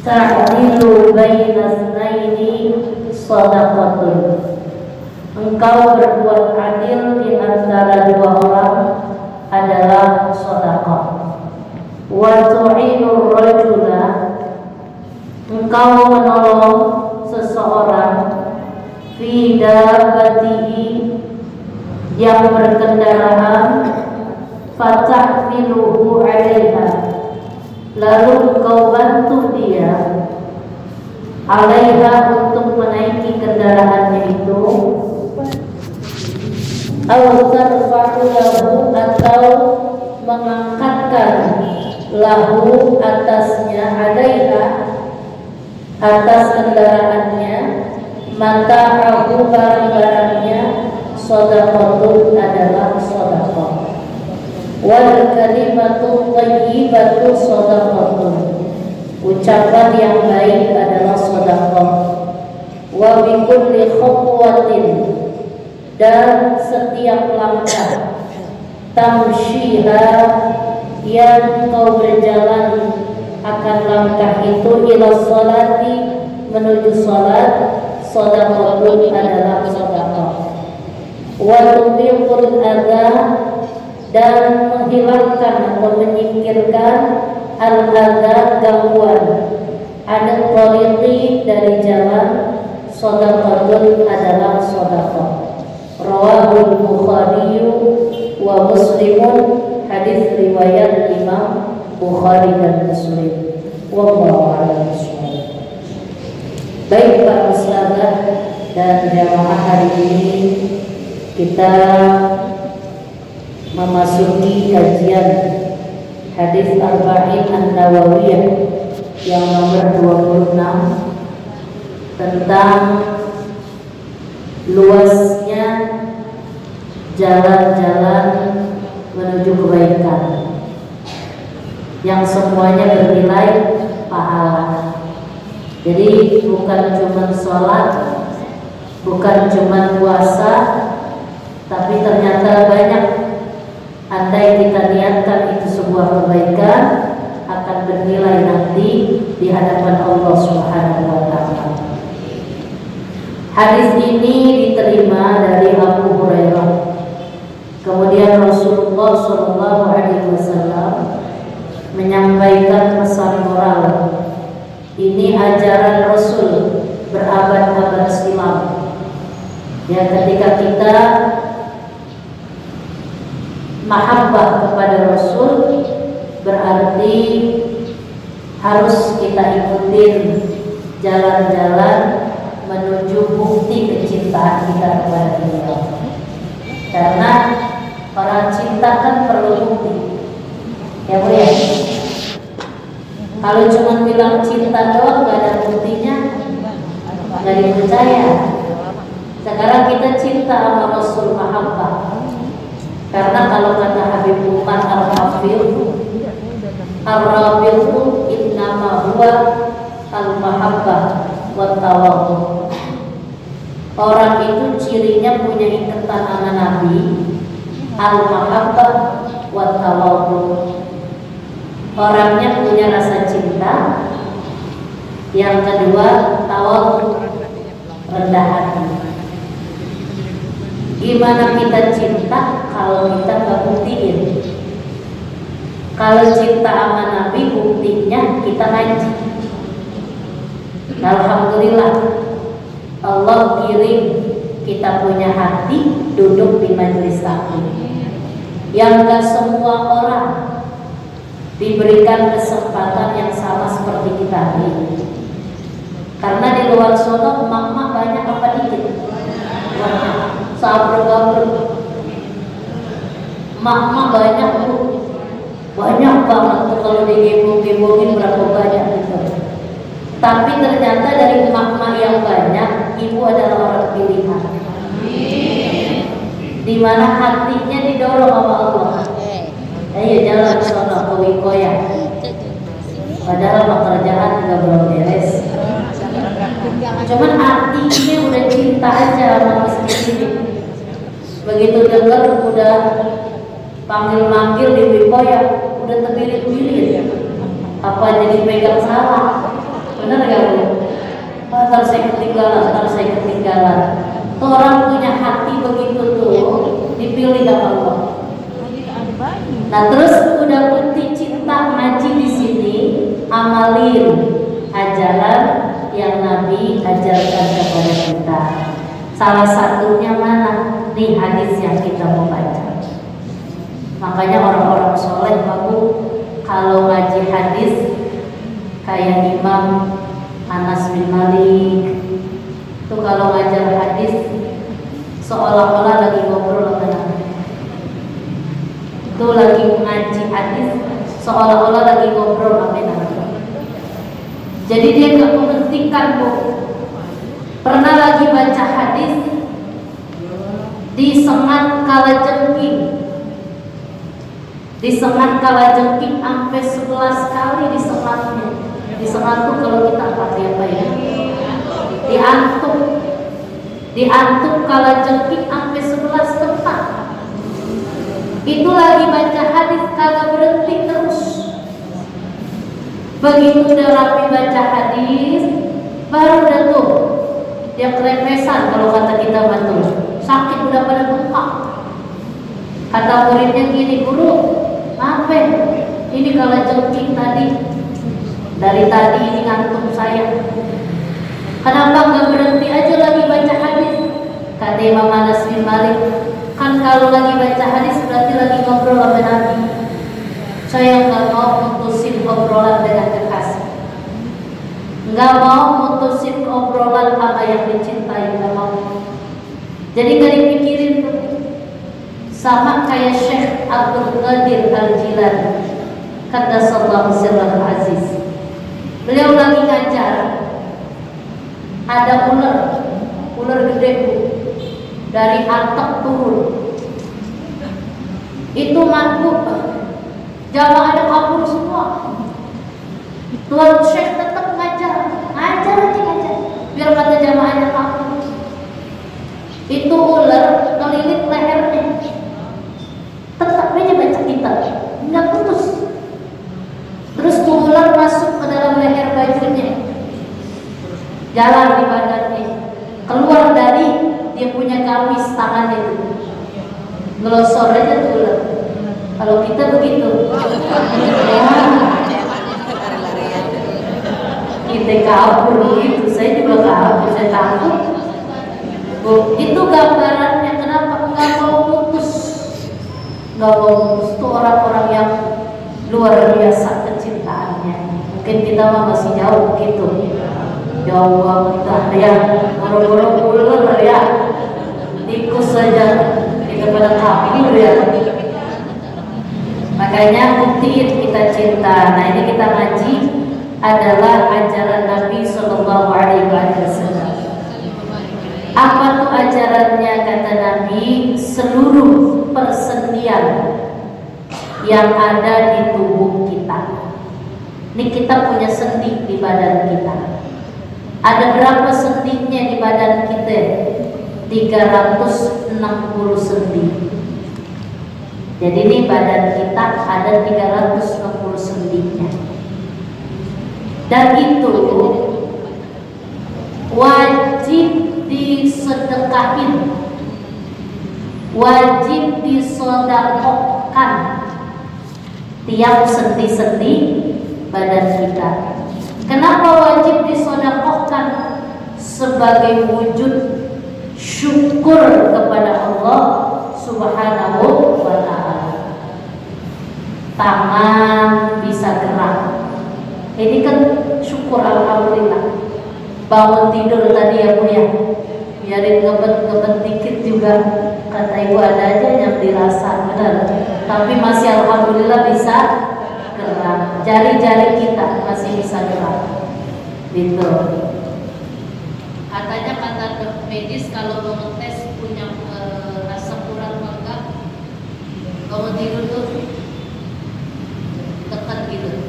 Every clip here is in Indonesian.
Ta'dilu baina tsnaini shadaqatun. Engkau berbuat adil di antara dua orang adalah sedekah. Wa tu'inur rajula, engkau menolong seseorang fi dabbatihi, yang berkendaraan, fatahmiluhu 'alaiha, lalu engkau bantu dia, 'alaiha, untuk menaiki kendaraannya itu, aw tarfa'u lahu, atau mengangkatkan lahu, atasnya, 'alaiha, atas kendaraannya, mata'ahu, barang-barangnya, shadaqatun, adalah sedekah. Wal kalimatu thayyibatu shadaqatun, ucapan yang baik adalah sedekah. Wa bi kulli khutwatin, dan setiap langkah, tamshiha, yang kau berjalan akan langkah itu, ila sholati, menuju salat, shadaqatun, adalah sedekah. Wa tubiqul adza, dan menghilangkan atau menyingkirkan al-adza, gangguan, ada tariqi, dari jalan, shadaqatun, adalah sedekah. Rawahul Bukhari wa Muslimun, hadis riwayat Imam Bukhari dan Muslim. Wallahu a'lam bishawab. Baik Pak Ustazah dan jamaah, hari ini kita memasuki kajian hadis Arba'in An-Nawawiyah yang nomor 26, tentang luasnya jalan-jalan menuju kebaikan yang semuanya bernilai pahala. Jadi bukan cuma sholat, bukan cuma puasa, tapi ternyata banyak. Andai kita niatkan itu sebuah kebaikan, akan bernilai nanti di hadapan Allah Subhanahu wa Ta'ala. Hadis ini diterima dari Abu Hurairah. Kemudian Rasulullah SAW menyampaikan pesan moral. Ini ajaran Rasul berabad-abad silam. Ya, ketika kita mahabbah kepada Rasul, berarti harus kita ikutin jalan-jalan menuju bukti kecintaan kita kepada beliau. Karena orang cinta kan perlu bukti, ya Bu ya. Kalau cuma bilang cinta doang gak ada buktinya, gak dipercaya. Sekarang kita cinta sama Rasul, mahabbah. Karena kalau kata Habib Umar Al-Hafidh, Ar-Rabitu innama huwa al-mahabbah wa tawadhu. Orang itu cirinya punya ikatan sama Nabi, al-mahabbah wa tawadhu. Orangnya punya rasa cinta. Yang kedua, tawadhu, rendah hati. Gimana kita cinta kalau kita gak buktiin? Kalau cinta sama Nabi, buktinya kita ngaji. Alhamdulillah, Allah kirim kita punya hati duduk di majelis taklim. Yang gak semua orang diberikan kesempatan yang sama seperti kita ini. Karena di luar sana emak-emak banyak apa dikit? Banyak. Sabar-sabar, emak-emak banyak Bu, banyak banget tuh. Kalau digembong-gembongin berapa banyak gitu. Tapi ternyata dari emak-emak yang banyak, ibu adalah orang pilihan, dimana hatinya didorong sama Allah. Ayo jalan sono ke Wikoya, padahal pekerjaan juga belum beres. Cuman artinya udah cinta aja sama masjid ini. Begitu dengar udah panggil-manggil di Wikoya, udah terpilih-pilih. Apa jadi pegang salah? Benar gak Bu? Ntar saya ketinggalan. Tuh orang punya hati begitu tuh dipilih sama Allah. Nah terus udah bukti cinta ngaji di sini, amalin ajaran yang Nabi ajarkan kepada kita. Salah satunya mana? Nih hadis yang kita mau baca. Makanya orang-orang soleh baru kalau ngaji hadis kayak Imam Anas bin Malik itu kalau ngajar hadis seolah-olah lagi ngobrol sama Nabi. Itu lagi ngaji hadis seolah-olah lagi ngobrol sama Nabi. Jadi dia nggak menghentikan Bu. Pernah lagi baca hadis disengat kalajengking. Disengat kalajengking sampai 11 kali disengatnya. Disengat tuh kalau kita pakai apa ya? Diantuk kalajengking sampai 11 tempat. Itu lagi baca hadis kagak berhenti terus. Begitu udah rapi baca hadis, baru udah tuh dia kerepesan kalau kata kita betul. Sakit udah pada bengkak. Kata muridnya gini, guru, apa? Ini kalajengking tadi. Dari tadi ini ngantuk saya. Kenapa nggak berhenti aja lagi baca hadis? Kata Imam Anas bin Malik, kan kalau lagi baca hadis berarti lagi ngobrol sama Nabi. Saya nggak mau putusin obrolan dengan kekasih, nggak mau putusin obrolan sama yang dicintai, nggak mau. Jadi nggak dipikirin tuh. Sama kayak Syekh Abdul Qadir Al-Jilani, kata sallallahu alaihi aziz. Beliau lagi ngajar, ada ular gede Bu, dari atap turun. Itu mabuk, jamaahnya kabur semua. Tuan Syekh tetap ngajar, biar kata jamaahnya kabur. Itu ular ngelilit lehernya, tetap aja baca kitab, nggak putus. Terus tuh ular masuk ke dalam leher bajunya, jalan di badannya, keluar dari dia punya gamis tangan itu, ngelosor aja tuh ular. Kalau kita begitu, kita kabur gitu. Saya juga kabur, saya takut. Bu, itu gambarannya kenapa nggak mau putus. Nggak mau putus tuh orang-orang yang luar biasa kecintaannya. Mungkin kita mah masih jauh gitu. Jauh banget ya, boro-boro ular ya, tikus saja kita pada kabur ya. Makanya buktiin kita cinta. Nah ini kita ngaji adalah ajaran Nabi Sallallahu Alaihi Wasallam. Apa tuh ajarannya? Kata Nabi, seluruh persendian yang ada di tubuh kita. Ini kita punya sendi di badan kita. Ada berapa sendinya di badan kita? 360 sendi. Jadi ini badan kita ada 360 sendinya. Dan itu wajib disedekahin, wajib disedekahkan tiap sendi-sendi badan kita. Kenapa wajib disedekahkan? Sebagai wujud syukur kepada Allah Subhanahu wa ta'ala. Tangan bisa gerak, ini kan syukur, alhamdulillah. Bangun tidur tadi ya Bu ya, biarin ngebet dikit juga, kata ibu ada aja yang dirasa, benar. Tapi masih alhamdulillah bisa gerak. Jari-jari kita masih bisa gerak gitu. Katanya kata medis kalau mau ngetes punya asam urat enggak, kalau tidur tuh tekan gitu.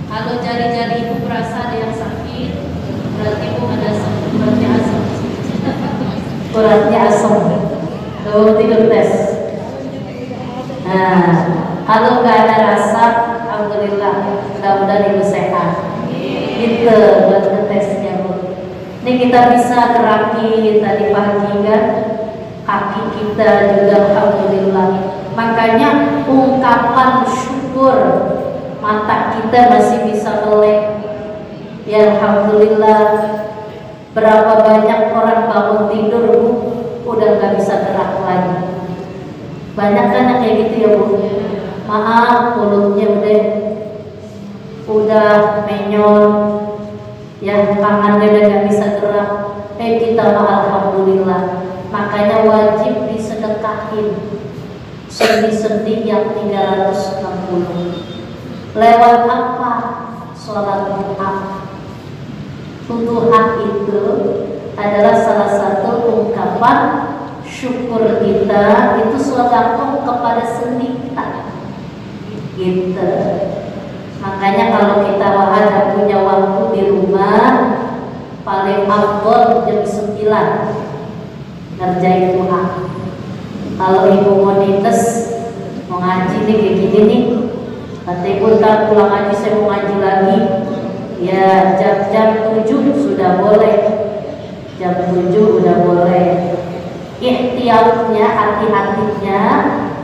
Kalau jari-jari ibu berasa ada yang sakit, berarti ibu ada uratnya asam. Uratnya asam. Kalau tidur tes. Nah, kalau nggak ada rasa, alhamdulillah Mudah-mudahan ibu sehat. Gitu buat ngetesnya bu. Ini kita bisa gerakin tadi pagi kan, kaki kita juga alhamdulillah. Makanya ungkapan syukur, mata kita masih bisa melek. Ya alhamdulillah. Berapa banyak orang bangun tidur bu, udah nggak bisa gerak lagi. Banyak kan yang kayak gitu ya bu. Maaf mulutnya udah menyon, yang tangannya udah gak bisa gerak. Kita alhamdulillah. Makanya wajib disedekahin sendi-sendi yang 360. Lewat apa? Sholat duha. Duha itu adalah salah satu ungkapan syukur kita, itu sedekah kepada sendi kita. Gitu. Makanya kalau kita ada punya waktu di rumah, paling afdol jam 9 ngerjain duha. Kalau ibu mau dites, mau ngaji nih kayak gini nih, kata ibu ntar pulang ngaji saya mau ngaji lagi, ya jam 7 sudah boleh, jam 7 udah boleh. Ikhtiarnya, hati-hatinya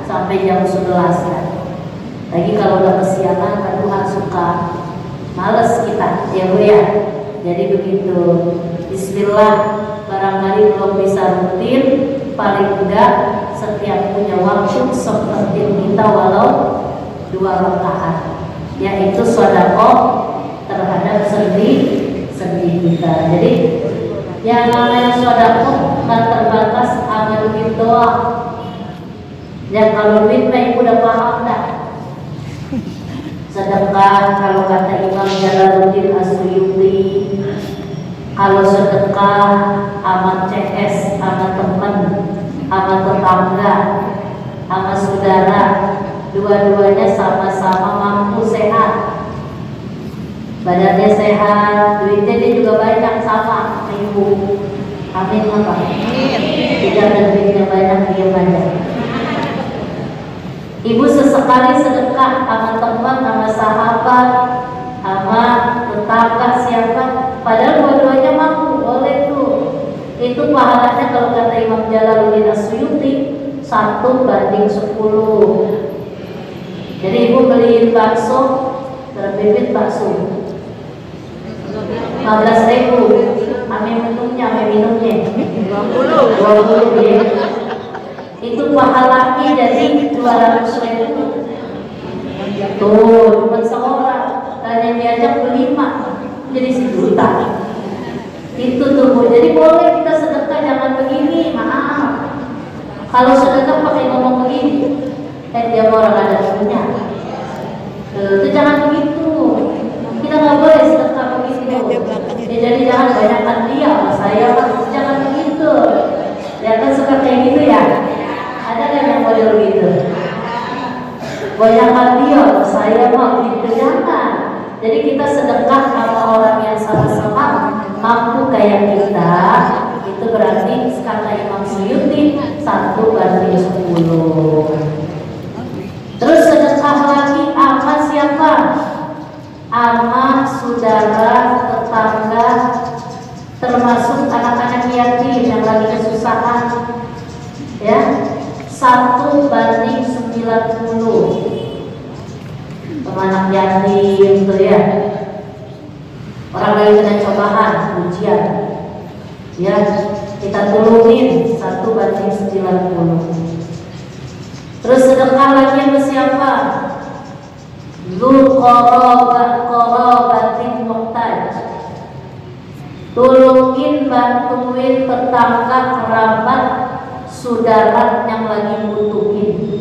sampai jam 11 kan. Lagi kalau udah kesiangan, aduh suka males kita, ya bu ya. Jadi begitu. Bismillah, barangkali belum bisa rutin, paling enggak setiap punya waktu seperti kita walau 2 rakaat, yaitu sedekah terhadap sendi kita. Jadi yang namanya sedekah nggak terbatas hanya duit doang. Ya kalau duit mah udah paham dah. Sedekah kalau kata Imam Jalaluddin As-Suyuti, kalau sedekah sama CS, sama teman, sama tetangga, sama saudara, dua-duanya sama-sama mampu sehat, badannya sehat, duitnya dia juga banyak sama ibu. Amin apa? Tidak ada duitnya banyak, dia banyak. Ibu sesekali sedekah sama teman, sama sahabat, sama tetangga siapa, padahal dua-duanya mampu, boleh tuh. Itu pahalanya kalau kata Imam Jalaluddin As-Suyuti 1:10. Jadi ibu beliin bakso, terbibit bakso 15.000, ame minumnya 20 ya. Itu pahalanya jadi 200.000. Tuh cuma seorang, dan yang diajak berlima jadi 1 juta. Itu tuh bu. Jadi boleh kita sedekah, jangan begini, maaf. Kalau sedekah pakai ngomong begini, dia orang ada punya. Itu jangan begitu. Kita nggak boleh sedekah begitu. Jadi jangan banyakkan dia, saya jangan begitu. Ya kan suka kayak gitu ya. Ada kan yang model gitu? Banyakkan dia, saya mau gitu, jangan. Jadi kita sedekah sama orang yang sama-sama mampu kayak kita, itu berarti kata Imam Suyuti 1:10. Terus sedekah lagi sama siapa? Sama saudara, tetangga, termasuk anak-anak yatim yang lagi kesusahan, ya 1:90. Anak yatim tuh ya, orang lagi kena cobaan, ujian, ya kita tolongin 1:90. Terus sedekah lagi sama siapa? Dzul qarabatin muhtaj. Tolongin, bantuin tetangga, kerabat, saudara yang lagi butuhin.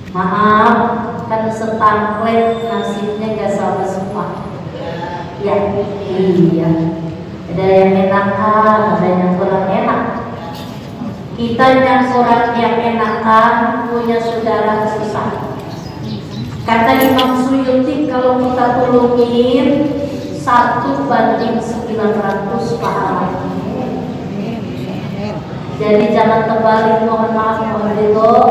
Maaf, kan setangklet nasibnya gak sama semua. Ya, iya. Ada yang enakan, ada yang kurang enak. Kita yang kurang yang enakan punya saudara susah. Kata Imam Suyuti, kalau kita tolongin 1:900 pahala. Jadi jangan terbalik, mohon maaf, mohon ridho.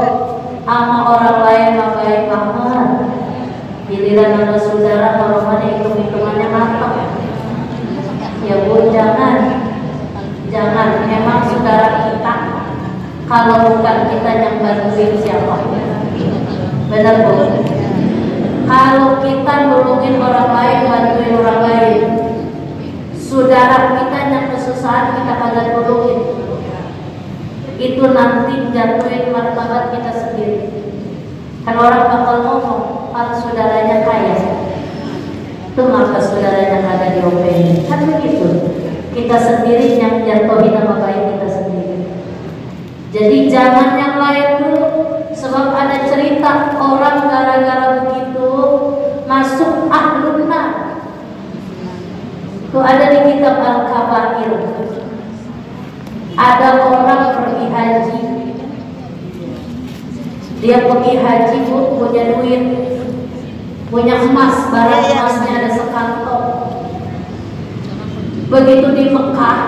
Sama orang lain mah baik banget, pilih Giliran nama saudara kalau hitung-hitungannya matang. Ya Bu, jangan. Emang saudara kita, kalau bukan kita yang bantuin siapa? Benar Bu? Kalau kita nolongin orang lain, bantuin orang lain, saudara kita yang kesusahan kita kagak nolongin, itu nanti jatuhin martabat kita sendiri. Kan orang bakal ngomong, kan saudaranya kaya, itu maka saudaranya kagak diomelin. Kan begitu. Kita sendiri yang jatuhin nama baik kita sendiri. Jadi jangan yang lain dulu. Sebab ada cerita orang gara-gara begitu masuk ahlun nar. Itu ada di kitab Al-Kabair. Ada orang pergi haji. Dia pergi haji Bu, punya duit, punya emas, barang emasnya ada sekantong. Begitu di Mekah,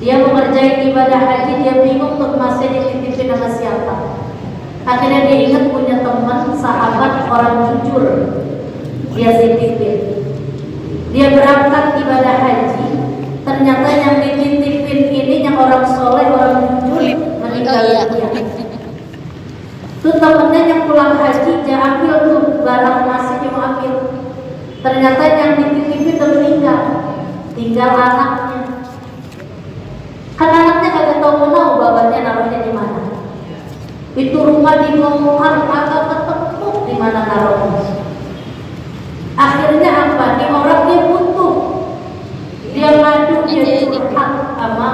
dia mengerjain ibadah haji, dia bingung tuh emasnya dititipin sama siapa. Akhirnya dia ingat punya teman sahabat orang jujur, dia titipin. Dia berangkat ibadah haji, ternyata yang dititipin ini yang orang soleh, orang jujur, meninggal dunia. Tuh temennya yang pulang haji, dia ambil tuh barang emasnya, dia mau ambil. Ternyata yang dititipin udah meninggal, tinggal anaknya. Kan anaknya kagak tahu bapaknya naruhnya di mana. Itu rumah dibongkar, kagak ketemu di mana naruhnya. Akhirnya apa? Di orang dia butuh, dia ngadu, dia curhat sama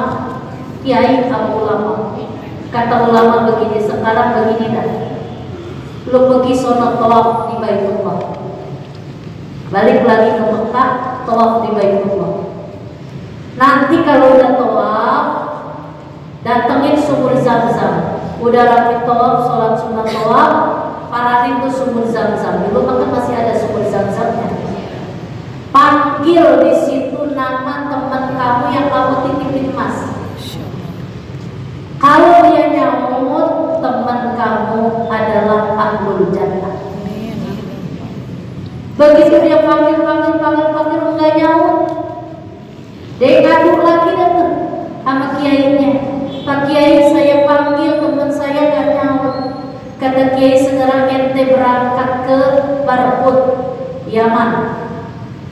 kiai sama ulama. Kata ulama begini, sekarang begini dah, lu pergi sono tawaf di Baitullah, balik lagi ke Mekah, tawaf di Baitullah. Nanti kalau udah tawaf, datengin sumur Zam-Zam. Udah rapi tawaf, sholat sunat tawaf, parahin tuh sumur Zam-Zam. Dulu kan masih ada sumur Zam-Zamnya. Panggil di situ nama teman kamu yang kamu titipin emas. Kalau dia nyaut, teman kamu adalah ahlul jannah. Begitu dia panggil enggak nyaut, dia ngadu lagi datang sama kiainya. Pak Kiai, saya panggil teman saya nggak nyaut. Kata Kiai, sekarang ente berangkat ke Barbut, Yaman.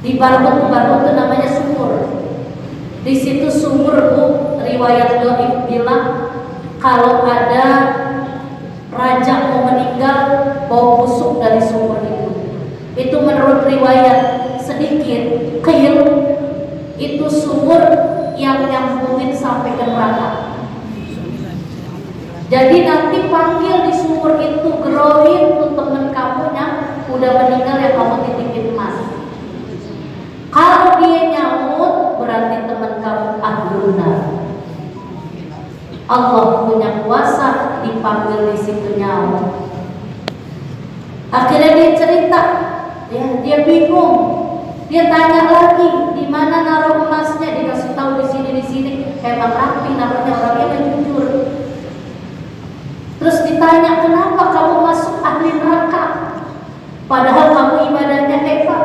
Di Barbut itu namanya sumur. Di situ sumur Bu, riwayat dhaif bilang kalau ada raja mau meninggal, bau busuk dari sumur itu. Itu menurut riwayat sedikit kecil, itu sumur yang nyambungin sampai ke neraka. Jadi nanti panggil di sumur itu, gerohin tuh temen kamu yang udah meninggal yang kamu titipin emas. Kalau dia nyaut, berarti teman kamu ahlun nar. Allah punya kuasa dipanggil di situ nyaut. Akhirnya dia cerita, ya, dia bingung. Dia tanya lagi, di mana naruh emasnya? Dikasih tahu di sini. Emang rapi, namanya orangnya jujur. Terus ditanya, kenapa kamu masuk ahli neraka? Padahal kamu ibadahnya hebat,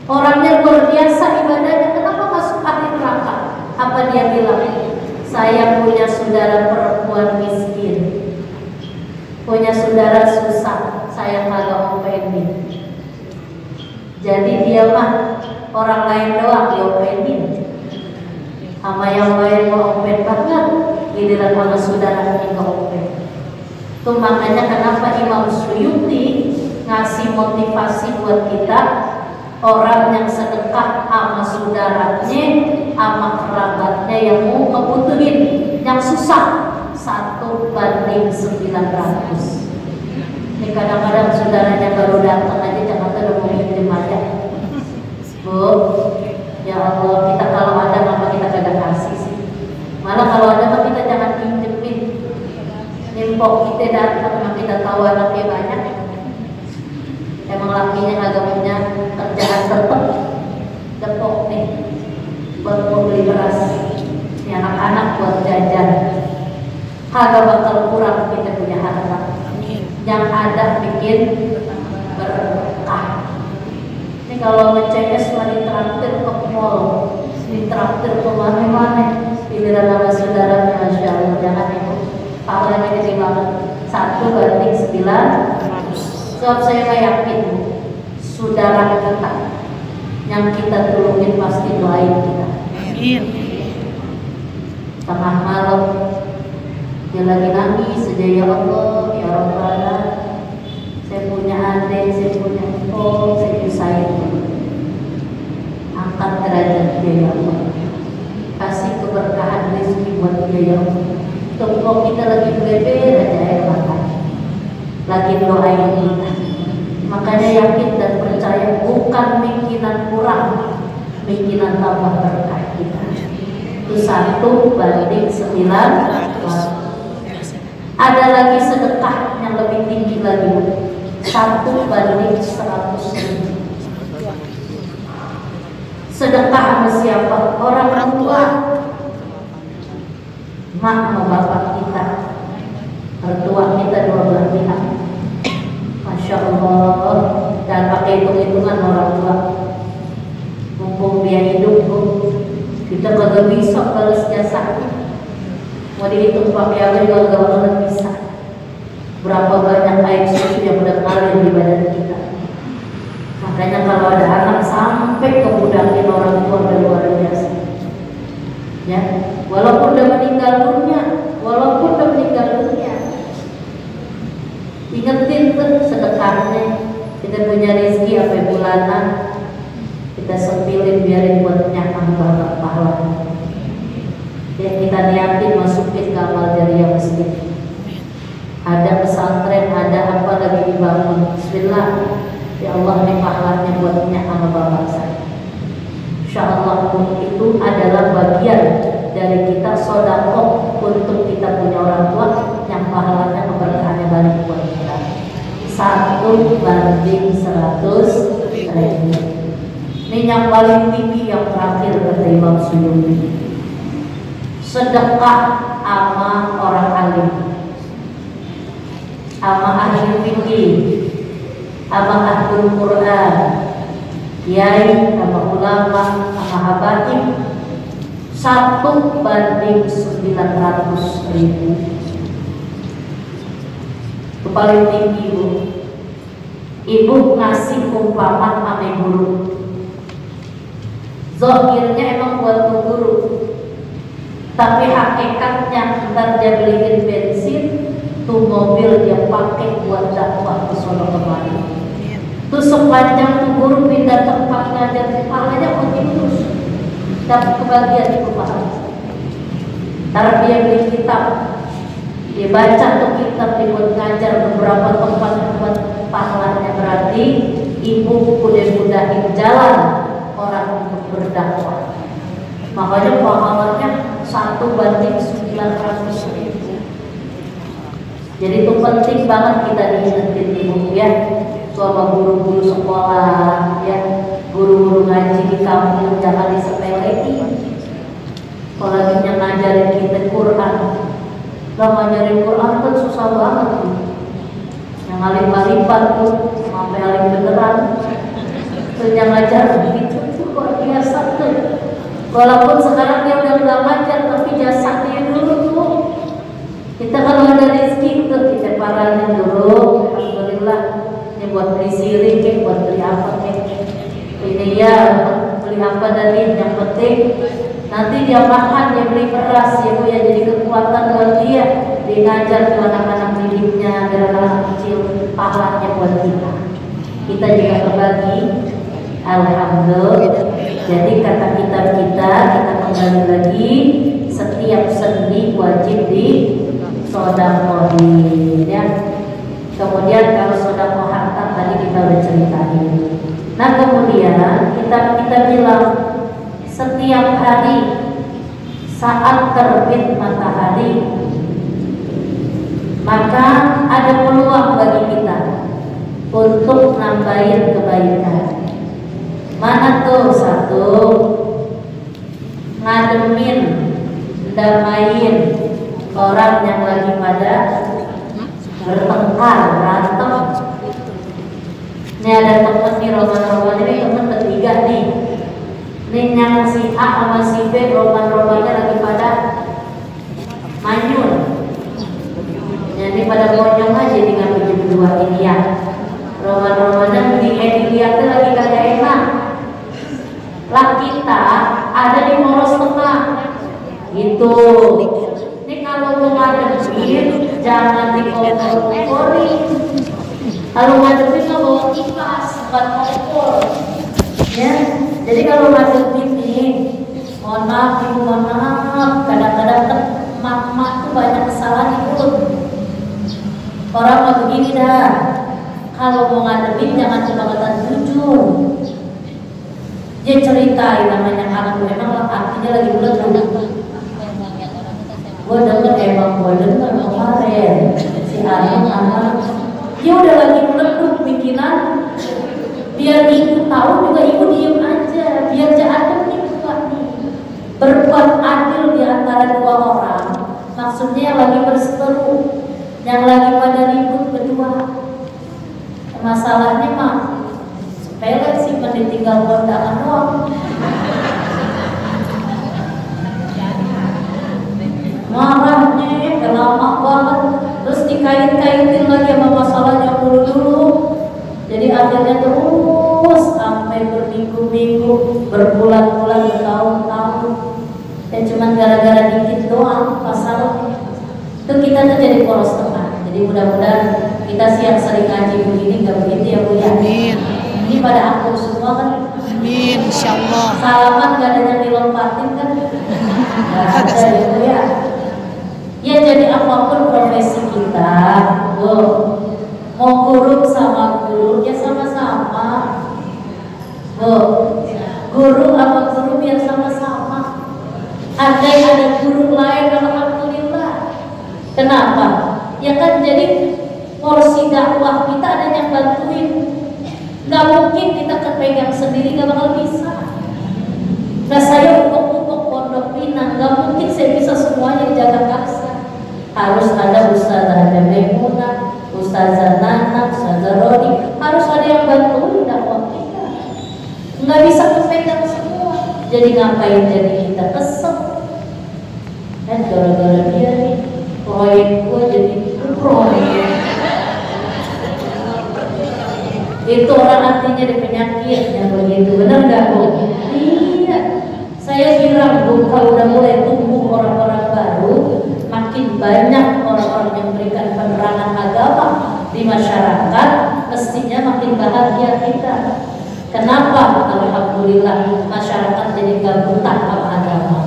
orangnya luar biasa ibadahnya. Kenapa masuk ahli neraka? Apa dia bilang? Saya punya saudara perempuan miskin, punya saudara susah, saya kagak openin. Jadi dia mah orang lain doang diopenin, sama yang lain mau open banget, giliran sama saudaranya nggak open. Itu makanya kenapa Imam Suyuti ngasih motivasi buat kita, orang yang sedekah sama saudaranya, sama kerabatnya yang mau ngebutuhin, yang susah, 1:900. Ini kadang-kadang saudaranya baru datang aja jangan udah mau minjem aja. Bu, ya Allah, kita kalau ada kenapa kita kagak kasih sih? Malah kalau ada mah kita jangan pinjemin. Nimpok kita datang, kita tahu anaknya banyak, emang lakinya kagak punya kerjaan tetap, depok nih buat mau beli beras, ini anak-anak buat jajan, kagak bakal kurang kita punya harta. Yang ada bikin Ini kalau nge-CS mah ditraktir ke mall, ditraktir ke mana-mana. Pilihan nama saudaranya, Masya Allah, jangan ya. Pahalanya gede banget. 1/9. Sebab saya yakin saudara kita yang kita tolongin pasti doain kita. Tengah malam dia lagi nangis saja, ya Allah, ya Rabbana, saya punya adik, saya punya empok, saya nyusahin. Angkat derajat dia, ya Allah. Kasih keberkahan rezeki buat dia, ya Allah. Tunggu kita lagi beleber aja air mata, lagi doain kita. Makanya yakin dan percaya bukan bikinan kurang, bikinan tambah berkah kita. Itu 1/9. Ada lagi sedekah yang lebih tinggi lagi, 1/100.000. Sedekah sama siapa? Orang tua, mak sama bapak kita, mertua kita, dua belah pihak. Masya Allah, dan pakai hitung-hitungan orang tua. Mumpung dia hidup, kita kagak bisa balas jasanya. Mau dihitung pakai apa juga gak bakal bisa. Berapa banyak air susu yang udah ngalir di badan kita. Makanya kalau ada anak sampai kemudahin orang tua udah luar biasa. Ya, walaupun udah meninggal dunia, ingetin tuh sedekahnya. Kita punya rezeki apa bulanan, kita sepilin biarin buat nyakang bapak pahala. Ya, kita niatin masukin ke amal jariah masjid. Ada pesantren, ada apa lagi dibangun. Bismillah, ya Allah, ini pahalanya buat nyakang bapak saya. Insyaallah itu adalah bagian dari kita sedekah untuk kita punya orang tua yang pahalanya keberkahannya balik buat kita. 1/100. Ini yang paling tinggi, yang terakhir kata Imam Suyuti. Sedekah ama orang alim, ama ahli fikih, ama ahlul Quran, kiai, ama ulama, ama habaib. 1/900.000. Itu paling tinggi, Bu. Ibu ngasih umpama sama guru. Zahirnya emang buat guru, tapi hakikatnya ntar dia beliin bensin, tuh mobil dia pakai buat dakwah ke sono kemari. Tuh sepanjang tuh guru pindah tempat ngajar, pahalanya makin terus dapat kebahagiaan itu pahala. Ntar dia beli kitab, dia baca tuh kitab, dia buat ngajar beberapa tempat pahalanya. Berarti ibu mudah-mudahin jalan orang untuk berdakwah. Makanya pahalanya 1/900.000. Jadi itu penting banget kita diingetin ibu ya, sama guru-guru sekolah ya, guru-guru ngaji di kampung jangan disepelein. Kalau lagi ngajarin kita Quran, kalau ngajarin Quran kan susah banget tuh. Yang alim-aliman tuh, sampai alim beneran, tuh yang ngajar gitu tuh luar biasa tuh. Walaupun sekarang dia udah nggak ngajar, tapi jasanya dulu tuh. Kita kalau ada rezeki tuh kita parahin dulu. Alhamdulillah, ini buat beli sirih, buat beli apa ini ya, beli apa tadi. Yang penting nanti dia makan, dia beli beras ya Bu ya, jadi kekuatan buat dia. Dia ngajar ke anak-anak didiknya, biar anak kecil, pahalanya buat kita. Kita juga berbagi. Alhamdulillah. Jadi kata kitab kita kembali lagi, setiap sendi wajib di sodakohin ya. Kemudian kalau sodakoh harta tadi kita udah ceritain. Nah kemudian kita bilang setiap hari saat terbit matahari, maka ada peluang bagi kita untuk nambahin kebaikan. Mana tuh? Satu, ngademin, damain orang yang lagi pada bertengkar, berantem. Ini ada temen nih, roman-roman ini temen bertiga nih. Nih yang si A sama si B roman-romannya lagi pada manyun. Jadi pada monyong aja dengan berdua ini ya. Roman-romannya dilihat lagi kagak enak. Lah kita ada di poros tengah. Gitu. Ini kalau mau ngadepin jangan dikompor-komporin. Kalau ngadepin mah bawa kipas, bukan kompor. Ya. Jadi kalau ngadepin nih, mohon maaf ibu, mohon maaf. Kadang-kadang mak-mak tuh banyak kesalahan itu. Orang mah begini dah. Kalau mau ngadepin jangan kebangetan jujur. Dia ceritain namanya aku, emang artinya lagi bulat dulu. Gue denger emang gue denger kemarin si Arno sama dia udah lagi meledup pikiran. Biar ibu tahu juga ibu diem aja. Biar adem nih buat nih berbuat adil di antara dua orang. Maksudnya yang lagi berseteru, yang lagi pada ribut berdua. Masalahnya mah sepele sih, ditinggal kondangan doang. Marahnya lama banget, terus dikait-kaitin lagi sama masalahnya dulu. Jadi akhirnya terus sampai berminggu-minggu, berbulan-bulan, bertahun-tahun. Dan cuma gara-gara dikit doang masalahnya. Itu kita tuh jadi poros tengah. Jadi mudah-mudahan kita siang sering ngaji begini gak begitu ya Bu ya. Amin. Ini pada aku semua kan. Amin, insyaallah. Salaman gak ada yang dilompatin kan? Gak ada ya Bu ya. Ya jadi apapun profesi kita, Bu, mau guru sama guru ya sama-sama. Bu, guru sama guru biar sama-sama. Ada guru lain, alhamdulillah. Kenapa? Ya kan jadi porsi dakwah kita ada yang bantuin. Gak mungkin kita kepegang sendiri, gak bakal bisa. Nah saya ukok-ukok pondok Pinang, gak mungkin saya bisa semuanya jaga paksa. Harus ada Ustazah Maimunah, Ustazah Nana, Ustazah Rodi, harus ada yang bantuin dakwah kita. Nggak bisa kepegang semua. Jadi ngapain jadi kita kesel? Dan gara-gara dia nih proyek gua jadi proyek. Itu orang artinya di penyakit yang begitu, benar nggak Bu? Iya. Saya bilang Bu, kalau udah mulai tumbuh orang-orang baru, makin banyak orang-orang yang memberikan penerangan agama di masyarakat, mestinya makin bahagia kita. Kenapa? Alhamdulillah masyarakat jadi gak buta sama agama.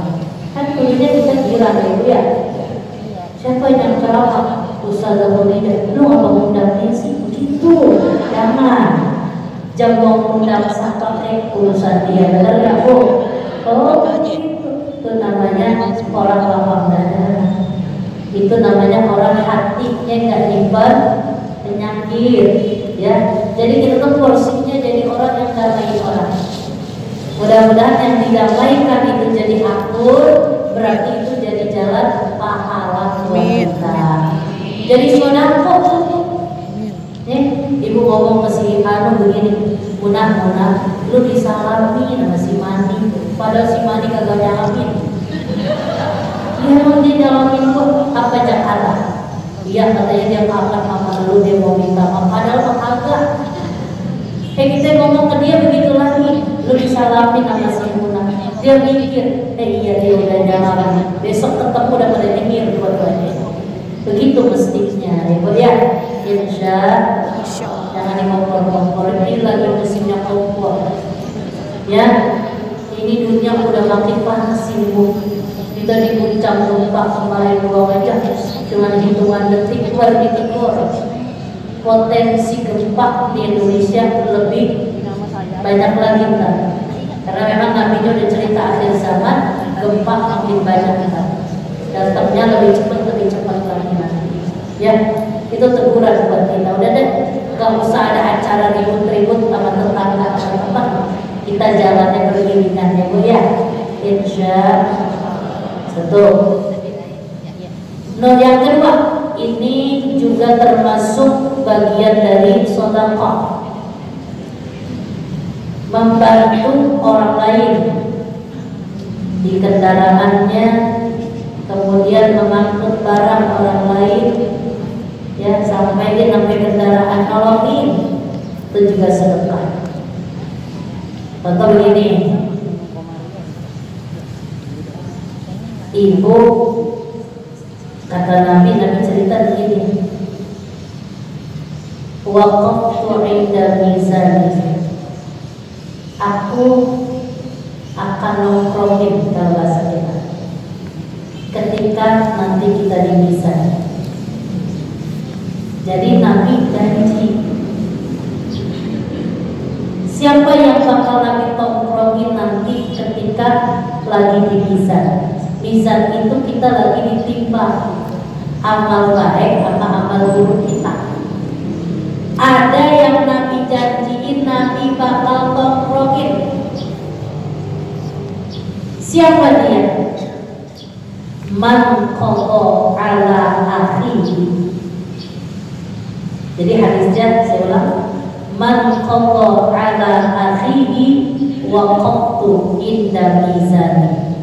Kan dulunya kita kira ya. Siapa yang ceramah? Ustazah Khadijah. Lu apa undangnya sih? Begitu. Jangan. Jangan undang sampai urusan dia. Benar gak Bu? Oh itu namanya orang lapang dada. Itu namanya orang hatinya nggak nyimpan penyakit, ya. Jadi kita tuh porsinya jadi orang yang damai orang. Mudah-mudahan yang didamaikan itu jadi akur, berarti itu jadi jalan pahala buat kita. Jadi sodako. Ibu ngomong ke si Anu begini, munah, lu disalami sama si Mani, padahal si Mani kagak nyalamin. Dia mau dia nyalamin kok, apa Jakarta? Iya katanya dia kapan sama lu, dia mau minta maaf, padahal mah kagak. Kita ngomong ke dia begitu lagi, lu disalamin sama si Munah. Dia mikir, iya dia udah nyalamin, besok ketemu udah pada nyengir dua-duanya. Begitu mestinya, ya. Insya jangan dikompor-kompor, ini lagi musimnya kompor. Ya, ini dunia udah makin panas Bu. Kita diguncang gempa kemarin doang aja, cuma hitungan detik keluar di timur. Potensi gempa di Indonesia lebih banyak lagi kan? Karena memang nabinya udah cerita akhir zaman gempa makin banyak kan? Datangnya lebih cepat lagi nanti. Ya, itu teguran buat kita. Udah deh, gak usah ada acara ribut-ribut sama tetangga teman-teman. Kita jalannya beriringan ya Bu ya. Insya satu. Nah yang kedua, ini juga termasuk bagian dari sedekah. membantu orang lain di kendaraannya, kemudian mengangkut barang orang lain, ya sampai kendaraan nolongin, itu juga sedekah. Contoh begini, ibu kata Nabi cerita begini, waqaftu inda mizani, aku akan nongkrongin kalau bahasa kita ketika nanti kita di mizan. Jadi Nabi janji, siapa yang bakal Nabi tongkrongin nanti ketika lagi di mizan. Mizan itu kita lagi ditimpa amal baik apa amal buruk kita. Ada yang Nabi janjiin Nabi bakal tongkrongin. Siapa dia? Man qada ala akhihi. Jadi hadisnya saya ulang, man qada ala akhihi waqaftu inda mizani.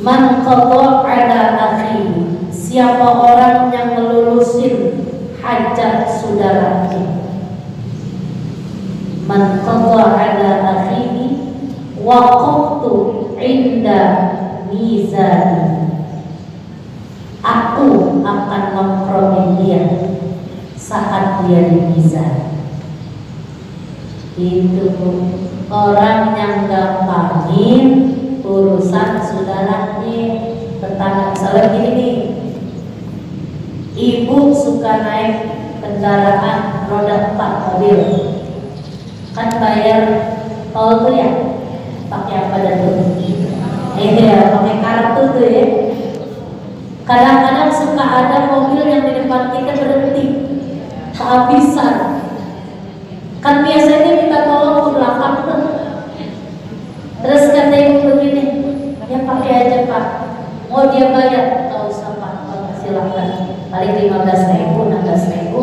Man qada ala akhihi, siapa orang yang melulusin hajat saudaranya. Man qada ala akhihi waqaftu inda mizani, aku akan nongkrongin dia saat dia di mizan. Itu orang yang gampangin urusan saudaranya, tetangga. Misalnya gini nih, ibu suka naik kendaraan roda 4 mobil, kan bayar tol tuh ya, pakai apa dan tuh? Ya, pakai kartu tuh ya. Kadang-kadang suka ada mobil yang di depan kita berhenti kehabisan. Kan biasanya minta tolong ke belakang tuh. Terus kata ibu begini, ya pakai aja Pak. Mau dia bayar? Gak usah Pak, silakan. Paling 15.000, 16.000.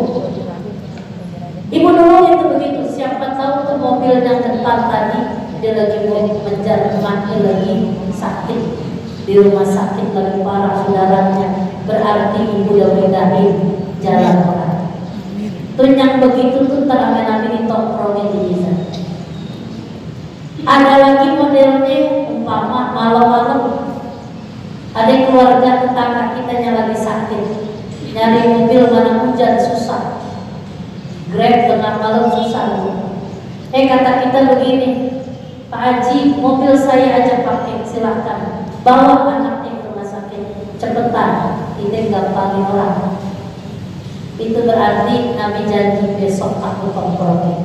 Ibu nolong itu begitu. Siapa tahu tuh mobil yang depan tadi dia lagi mau mengejar emaknya, lagi sakit di rumah sakit, lagi parah saudaranya, berarti ibu udah bedain jalan orang. Tuh yang begitu tuh terame-ame ditongkrongin di mizan. Ada lagi modelnya, umpama malam-malam ada keluarga tetangga kita yang lagi sakit, nyari mobil mana hujan susah, Grab tengah malam susah. Kata kita begini, Pak Haji, mobil saya aja pakai, silahkan bawa anaknya ke rumah sakit cepetan, ini gampangin orang. Itu berarti Nabi janji besok aku tongkrongin.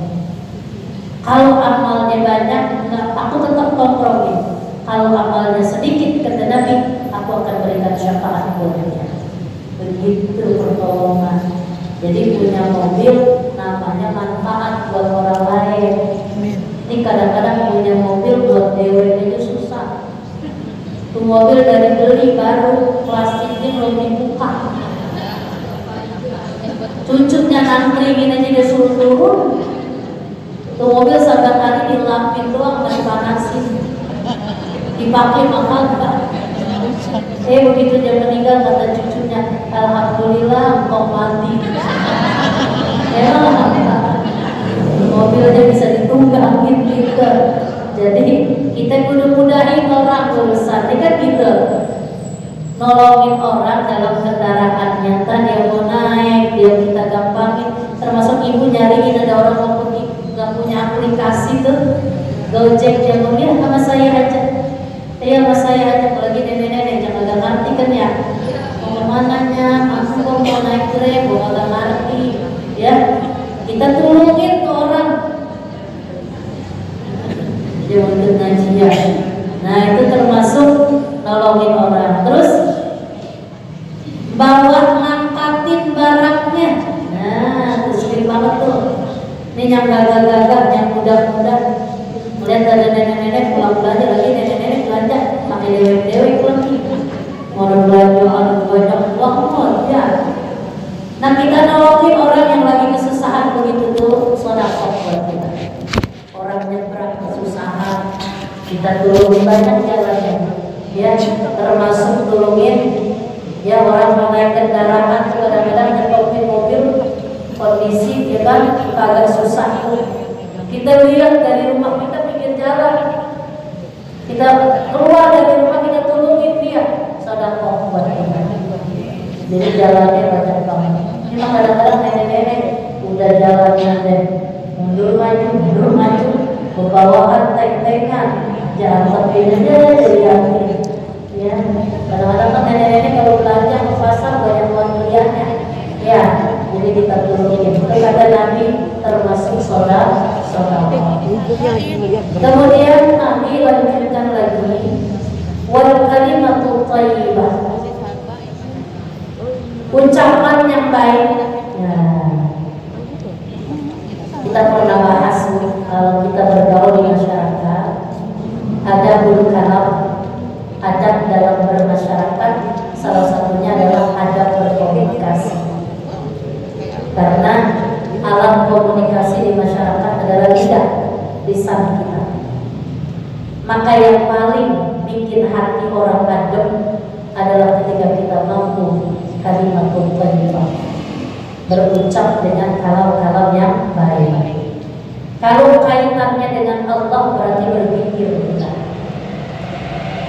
Kalau amalnya banyak, aku tetap tongkrongin. Kalau amalnya sedikit, kata Nabi, aku akan berikan syafaat buat dia. Begitu pertolongan. Jadi punya mobil namanya manfaat buat orang lain. Ini kadang-kadang punya mobil buat dewe itu susah. Tuh mobil dari beli baru, plastiknya belum dibuka. Cucunya nantringin aja dia suruh turun. Tuh mobil sabar hari dilapin doang, nggak dipanasin. Dipakai mahal kan? Begitu dia meninggal kata cucunya, alhamdulillah engkau mati. Mobilnya bisa ditunggangin gitu. Jadi kita mudah-mudahin orang urusan ini kan gitu. Nolongin orang dalam kendaraannya, dia mau naik, dia kita gampangin. Termasuk ibu nyariin ada orang nggak punya aplikasi tuh, Gojek, dia mau lihat sama saya aja. Sama saya aja, apalagi nenek-nenek yang agak ngerti kan ya. Mau kemananya, aku mau naik Grab, mau agak ngerti, ya. Kita tolongin ke orang. Dia untuk ngajian. Nah itu termasuk nolongin orang. Terus bawa ngangkatin barangnya. Nah itu sering banget tuh. Ini yang gagah-gagah, yang muda-muda. Melihat ada nenek-nenek pulang belanja lagi, nenek-nenek belanja pakai dewek-dewek lagi. Mau belanja, banyak uang, ya. Nah kita nolongin orang yang lagi kesusahan begitu tuh, sedekah buat kita. orang nyebrang kesusahan, kita tulungi banyak jalannya, ya termasuk tulungin ya orang naik kendaraan kadang-kadang nyetopin mobil kondisi ya kan agak susah. Kita lihat dari rumah kita pinggir jalan, kita keluar dari rumah kita tulungin dia, sedekah buat kita. Jadi jalannya banyak banget. Cuma kadang-kadang nenek-nenek udah jalannya deh mundur maju, kebawahan tek-tekan, jalan tepinya jadi yakin. Ya, kadang-kadang kan nenek-nenek kalau belanja ke pasar banyak uang kuliahnya. Ya, jadi kita turunin. Itu kata Nabi termasuk saudara. Kemudian Nabi lanjutkan lagi, wal kalimatul thayyibah. Ucapan yang baik. Nah, kita pernah bahas kalau kita bergaul di masyarakat, adabul kalam, adab dalam bermasyarakat, salah satunya adalah adab berkomunikasi. Karena alat komunikasi di masyarakat adalah lisan kita. Maka yang paling bikin hati orang adem adalah ketika kita mampu kalimatul thayyibah, berucap dengan kalam-kalam yang baik. Kalau kaitannya dengan Allah berarti berzikir kita.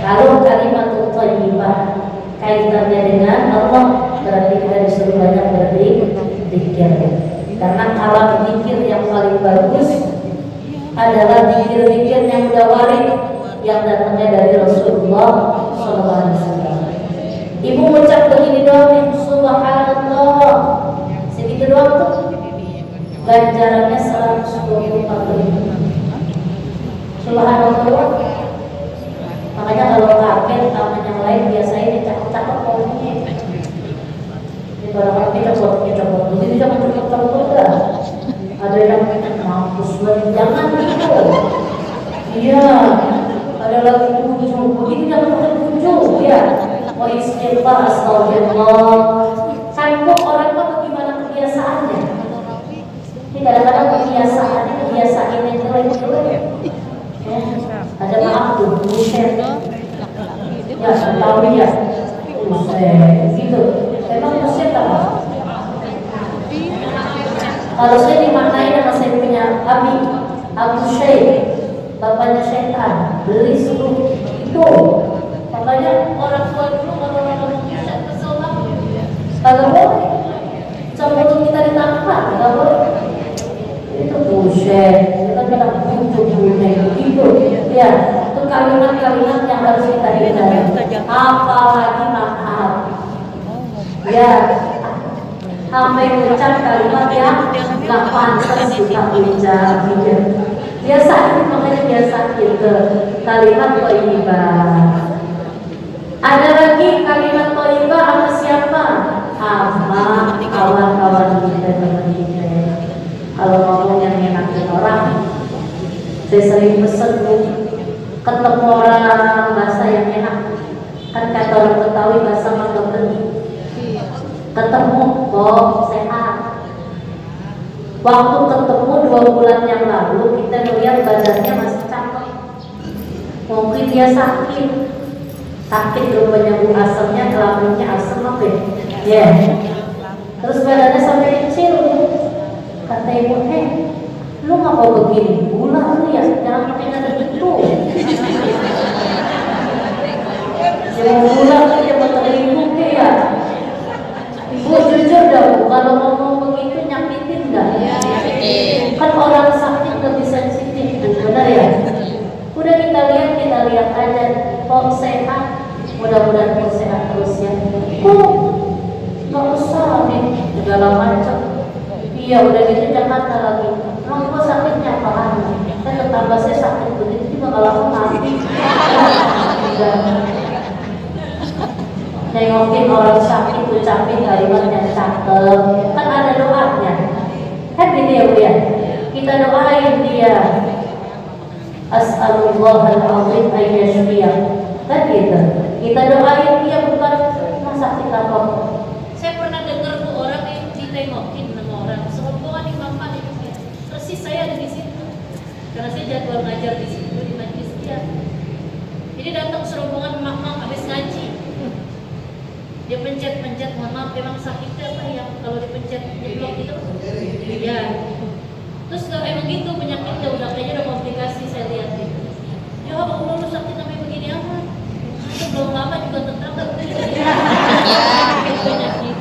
Kalau kalimatul thayyibah kaitannya dengan Allah berarti kita disuruh banyak berzikir. Karena kalam zikir yang paling bagus adalah zikir-zikir yang udah warid yang datangnya dari Rasulullah SAW. Ibu ucap begini doang, subhanallah, segitu doang tuh ganjarannya 124.000. Subhanallah. Makanya kalau kakek taman yang lain biasanya cakep-cakep pokoknya. Ini barang kita buat begini jangan cepet-cepet dah. Ada yang mampus banget, jangan gitu. Iya, ada lagi tujuh, begini jangan pakai tujuh, ya. Wa istighfar, astagfirullah. Kan kok orang tuh bagaimana kebiasaannya? Ini kadang-kadang kebiasaan yang jelek-jelek. Ya, ada maaf tuh, buset. Ya, tahu ya, buset, gitu. Emang buset apa? Kalau saya dimaknai sama saya punya Abu Syekh, bapaknya setan, beli suruh itu. Makanya orang tua dulu kalau ngomong buset kesel banget. Kalau boleh, campur kita ditangkap, nggak boleh. Itu buset, kita bilang bujuk itu, ya. Itu kalimat-kalimat yang harus kita hindari. Apalagi maaf, ya. Sampai ucap kalimat yang nggak pantas kita ucap. Biasa, makanya biasa gitu. Kalimat thayyibah. Ada lagi kalimat thayyibah sama siapa? Sama kawan-kawan kita, teman kita. Kalau ngomong yang enakin orang, saya sering pesen ketemu orang bahasa yang enak. Kan kata orang Betawi bahasa mantap. Ketemu, kok sehat. Waktu ketemu 2 bulan yang lalu kita melihat badannya masih cakep. Mungkin dia sakit rupanya bu, asamnya kelaminnya asam apa ya? Terus badannya sampai kecil. Kata ibu, lu ngapa begini? Gula lu ya, jangan pakai nada gitu. Jangan gula tuh jangan terlibat ya. Bu jujur dah bu, kalau ngomong begitu nyakitin dah. Kan orang sakit lebih sensitif bu, benar ya? Udah kita lihat aja, kok sehat, mudah-mudahan kok sehat terus ya. Kok nggak usah nih segala macam. Iya udah gitu Jakarta lagi. Emang kok sakitnya apaan? Kan tetangga saya sakit begitu juga kalau aku mati. Nengokin orang sakit, ucapin kalimat yang cakep. Kan ada doanya. Kan gitu ya bu ya. Kita doain dia. As'alullahal-azim ayyashfiyah. Kan gitu. Kita doain dia bukan sakit apa. Saya pernah dengar tuh orang yang ditengokin sama orang. Semoga di bapak itu persis saya ada di situ. Karena saya jadwal ngajar di situ di majlis dia. Jadi datang serombongan mak-mak habis ngaji. Dia pencet, mohon maaf memang sakitnya apa yang kalau dipencet nyeblok gitu. Iya. Terus kalau emang gitu penyakitnya udah kayaknya udah komplikasi saya lihat gitu. Ya Allah lu sakit sampai begini amat. Itu belum lama juga tetangga udah penyakit.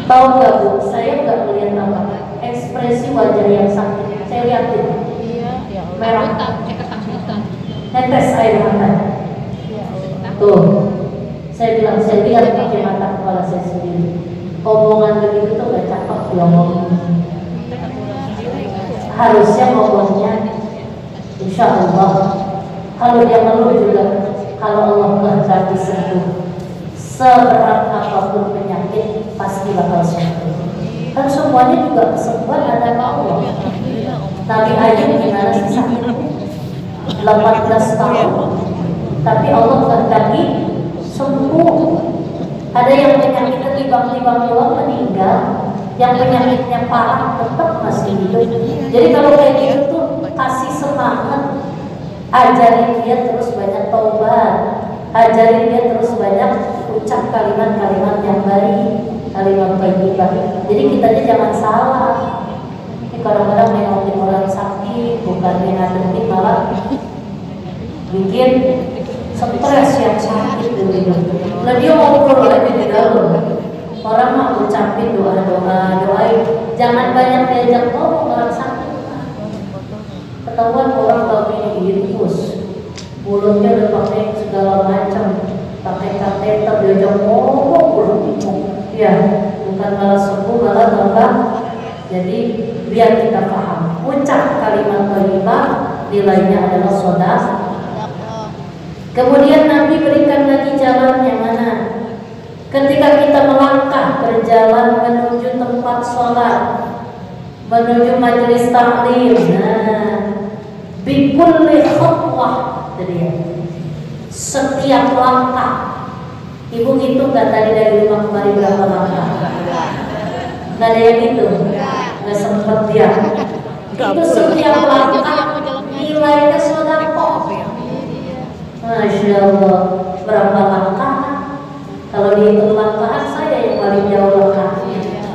Tahu nggak Bu, saya nggak melihat apa ekspresi wajah yang sakit. Saya lihatin. Iya, merah. Ketakutan. Netes air mata. Tuh, saya bilang saya lihat pakai mata kepala saya sendiri. Omongan begitu tuh gak cakep diomongin. Harusnya ngomongnya, insya Allah. Kalau dia ngeluh juga, kalau Allah kehendaki sembuh, seberat apapun penyakit pasti bakal sembuh. Kan semuanya juga kesembuhan ada Allah. Nabi Ayub gimana sih sakitnya? 18 tahun, tapi Allah kehendaki sembuh. Ada yang penyakitnya tiba-tiba doang meninggal, yang penyakitnya parah tetap masih hidup. Jadi kalau kayak gitu tuh kasih semangat, ajarin dia terus banyak taubat, ajarin dia terus banyak ucap kalimat-kalimat yang baik, kalimat thayyibah. Jadi kitanya jangan salah. Ini kadang-kadang nengokin orang sakit, bukan ngademin malah bikin stres yang sakit begitu. Nah dia ngobrol lagi di dalam. Orang mah ucapin doain. Jangan banyak diajak ngomong orang sakit. Ketahuan orang tahu ini infus. Mulutnya udah pakai segala macam, pakai kateter diajak ngomong. Ya, bukan malah sembuh malah tambah. Jadi biar kita paham. Ucap kalimat thayyibah nilainya adalah sedekah. Kemudian Nabi berikan lagi jalan yang mana? Ketika kita melangkah berjalan menuju tempat sholat, menuju majelis taklim, bikulli khutwah, setiap langkah. Ibu hitung nggak tadi dari rumah kemari berapa langkah? Nggak ada yang hitung, nggak sempet dia. Itu setiap langkah nilainya sedekah. Masya Allah, berapa langkah? Kalau dihitung langkah saya yang paling jauh langkahnya.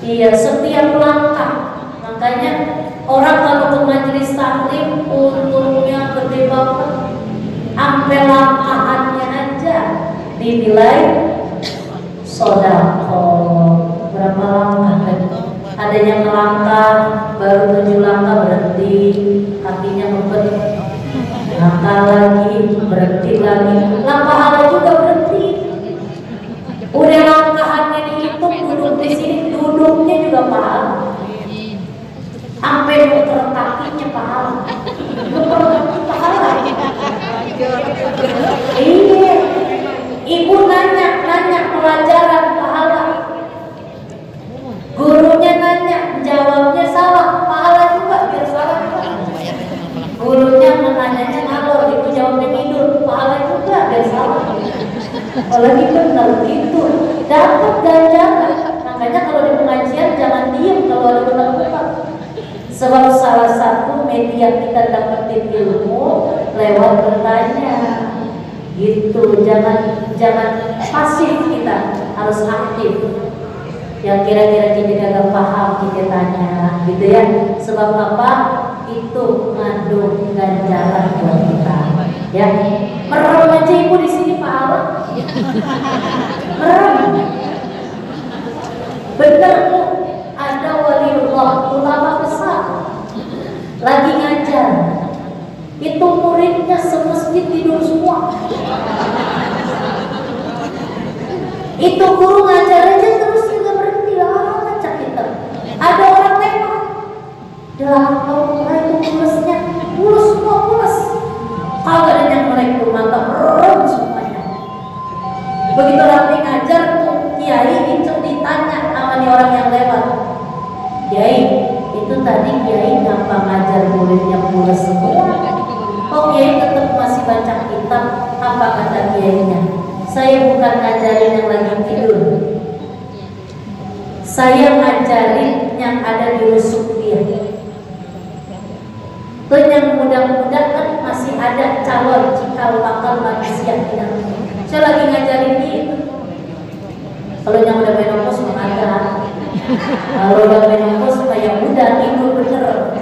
Iya, setiap langkah. Makanya orang kalau ke majelis taklim untungnya gede banget. Sampai langkahannya aja dinilai sedekah. Berapa langkah? Ada yang melangkah baru 7 langkah berhenti, kakinya ngebet. Langkah lagi, berhenti lagi, langkah pahala juga berhenti. Udah langkahannya dihitung, duduk di sini, duduknya juga pahala. Sampai muter kakinya pahala. Muter kaki pahala. Iya. Ibu nanya pelajaran pahala. Gurunya nanya, jawabnya salah, pahala juga biar salah. Gurunya menanyanya ngalor, ibu jawabnya ngidul, pahala juga biar salah. Apalagi benar gitu, dapat ganjaran. Makanya kalau di pengajian jangan diem kalau ada benar-benar. Sebab salah satu media kita dapetin ilmu lewat bertanya. Gitu, jangan pasif, kita harus aktif. Yang kira-kira kita gak paham kita tanya, gitu ya. Sebab apa? Itu ngandung ganjaran buat kita. Ya, merem aja ibu di sini pahala. Merem. Bener Bu, ada waliullah, ulama besar lagi ngajar. Itu muridnya semasjid tidur semua. Itu guru ngajar aja terus juga berhenti lah, ngacak kita. Ada orang lewat, itu mulusnya, mulus semua mulus. Kalau ada yang melek tuh mata merem semuanya. Begitu rapi ngajar tuh kiai itu ditanya sama orang yang lewat, kiai itu tadi kiai ngapa ngajar muridnya mulus semua? Oh kiai tetap masih baca kitab. Apa kata kiainya? Saya bukan ngajarin yang lagi tidur, saya ngajarin yang ada di rusuk dia. Tuh yang muda-muda kan masih ada calon cikal bakal manusia tidak. Saya lagi ngajarin itu. Kalau yang udah menopause mengada, kalau udah menopause kayak muda itu bener.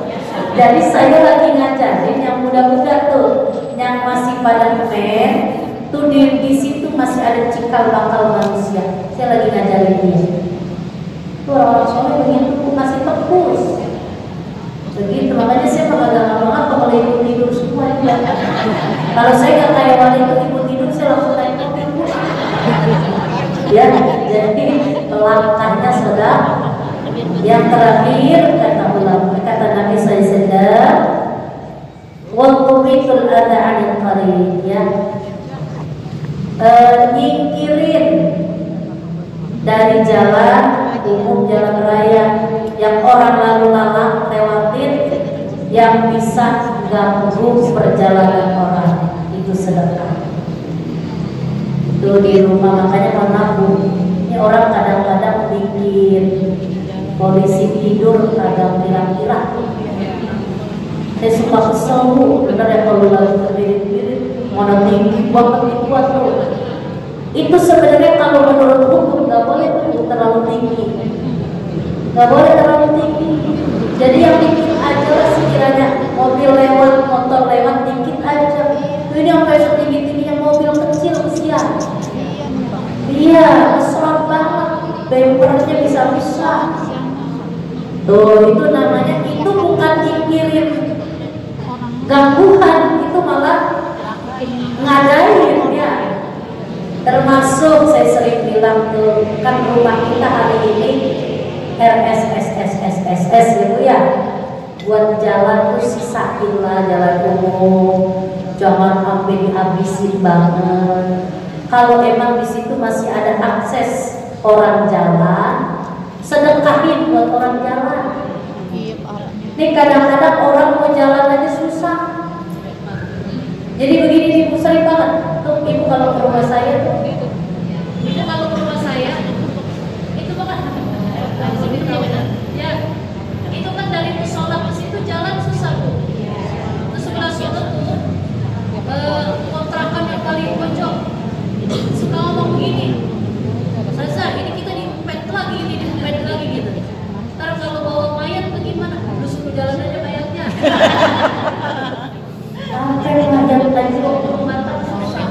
Jadi saya lagi ngajarin yang muda-muda tuh, yang masih pada men, tuh di situ masih ada cikal bakal manusia. Saya lagi ngajarin dia. Tuh orang-orang soleh begitu masih tepus. Begitu, makanya saya agak lama-lama kalau ibu tidur semua ya. Kalau saya nggak kayak wali ibu tidur, saya langsung naik tidur. Ya, jadi langkahnya sudah. Yang terakhir kata ulama, kata Nabi SAW, "Waqubitul adha 'anil qarib," ya. Nyingkirin dari jalan umum, jalan raya yang orang lalu lalang lewatin, yang bisa ganggu perjalanan orang, itu sedekah. Itu di rumah, makanya menabung. Ini orang kadang-kadang bikin polisi tidur kadang kira-kira. Saya suka kesel bu, bener ya kalau lagi berdiri-berdiri, mana tinggi banget dibuat tuh. Itu sebenarnya kalau menurut hukum nggak boleh tuh terlalu tinggi, nggak boleh terlalu tinggi. Jadi yang dikit aja lah sekiranya mobil lewat, motor lewat dikit aja. Ini sampai setinggi-tingginya mobil kecil kesian. Iya, serot banget, bempernya bisa-bisa. Tuh itu namanya, itu bukan nyingkirin gangguan, itu malah ngadain ya. Termasuk saya sering bilang tuh, kan rumah kita hari ini RSSSSSS gitu ya. Buat jalan tuh sisain lah jalan umum, jangan sampai dihabisin banget. Kalau emang di situ masih ada akses orang jalan, sedekahin buat orang jalan. Nih kadang-kadang orang mau jalan aja susah. Jadi begini nih, Bu, sering banget. Tuh ibu kalau ke rumah saya tuh, Itu kalau ke rumah saya, itu bukan ya, itu kan dari musola ke situ jalan susah bu. Terus sebelah sono tuh kontrakan yang paling pojok suka ngomong begini, Saza ini kita dipet lagi, ini dipet lagi gitu. Ntar kalau bawa mayat bagaimana? Lu suruh jalan aja mayatnya. kayak mayat tadi tuh mata susah.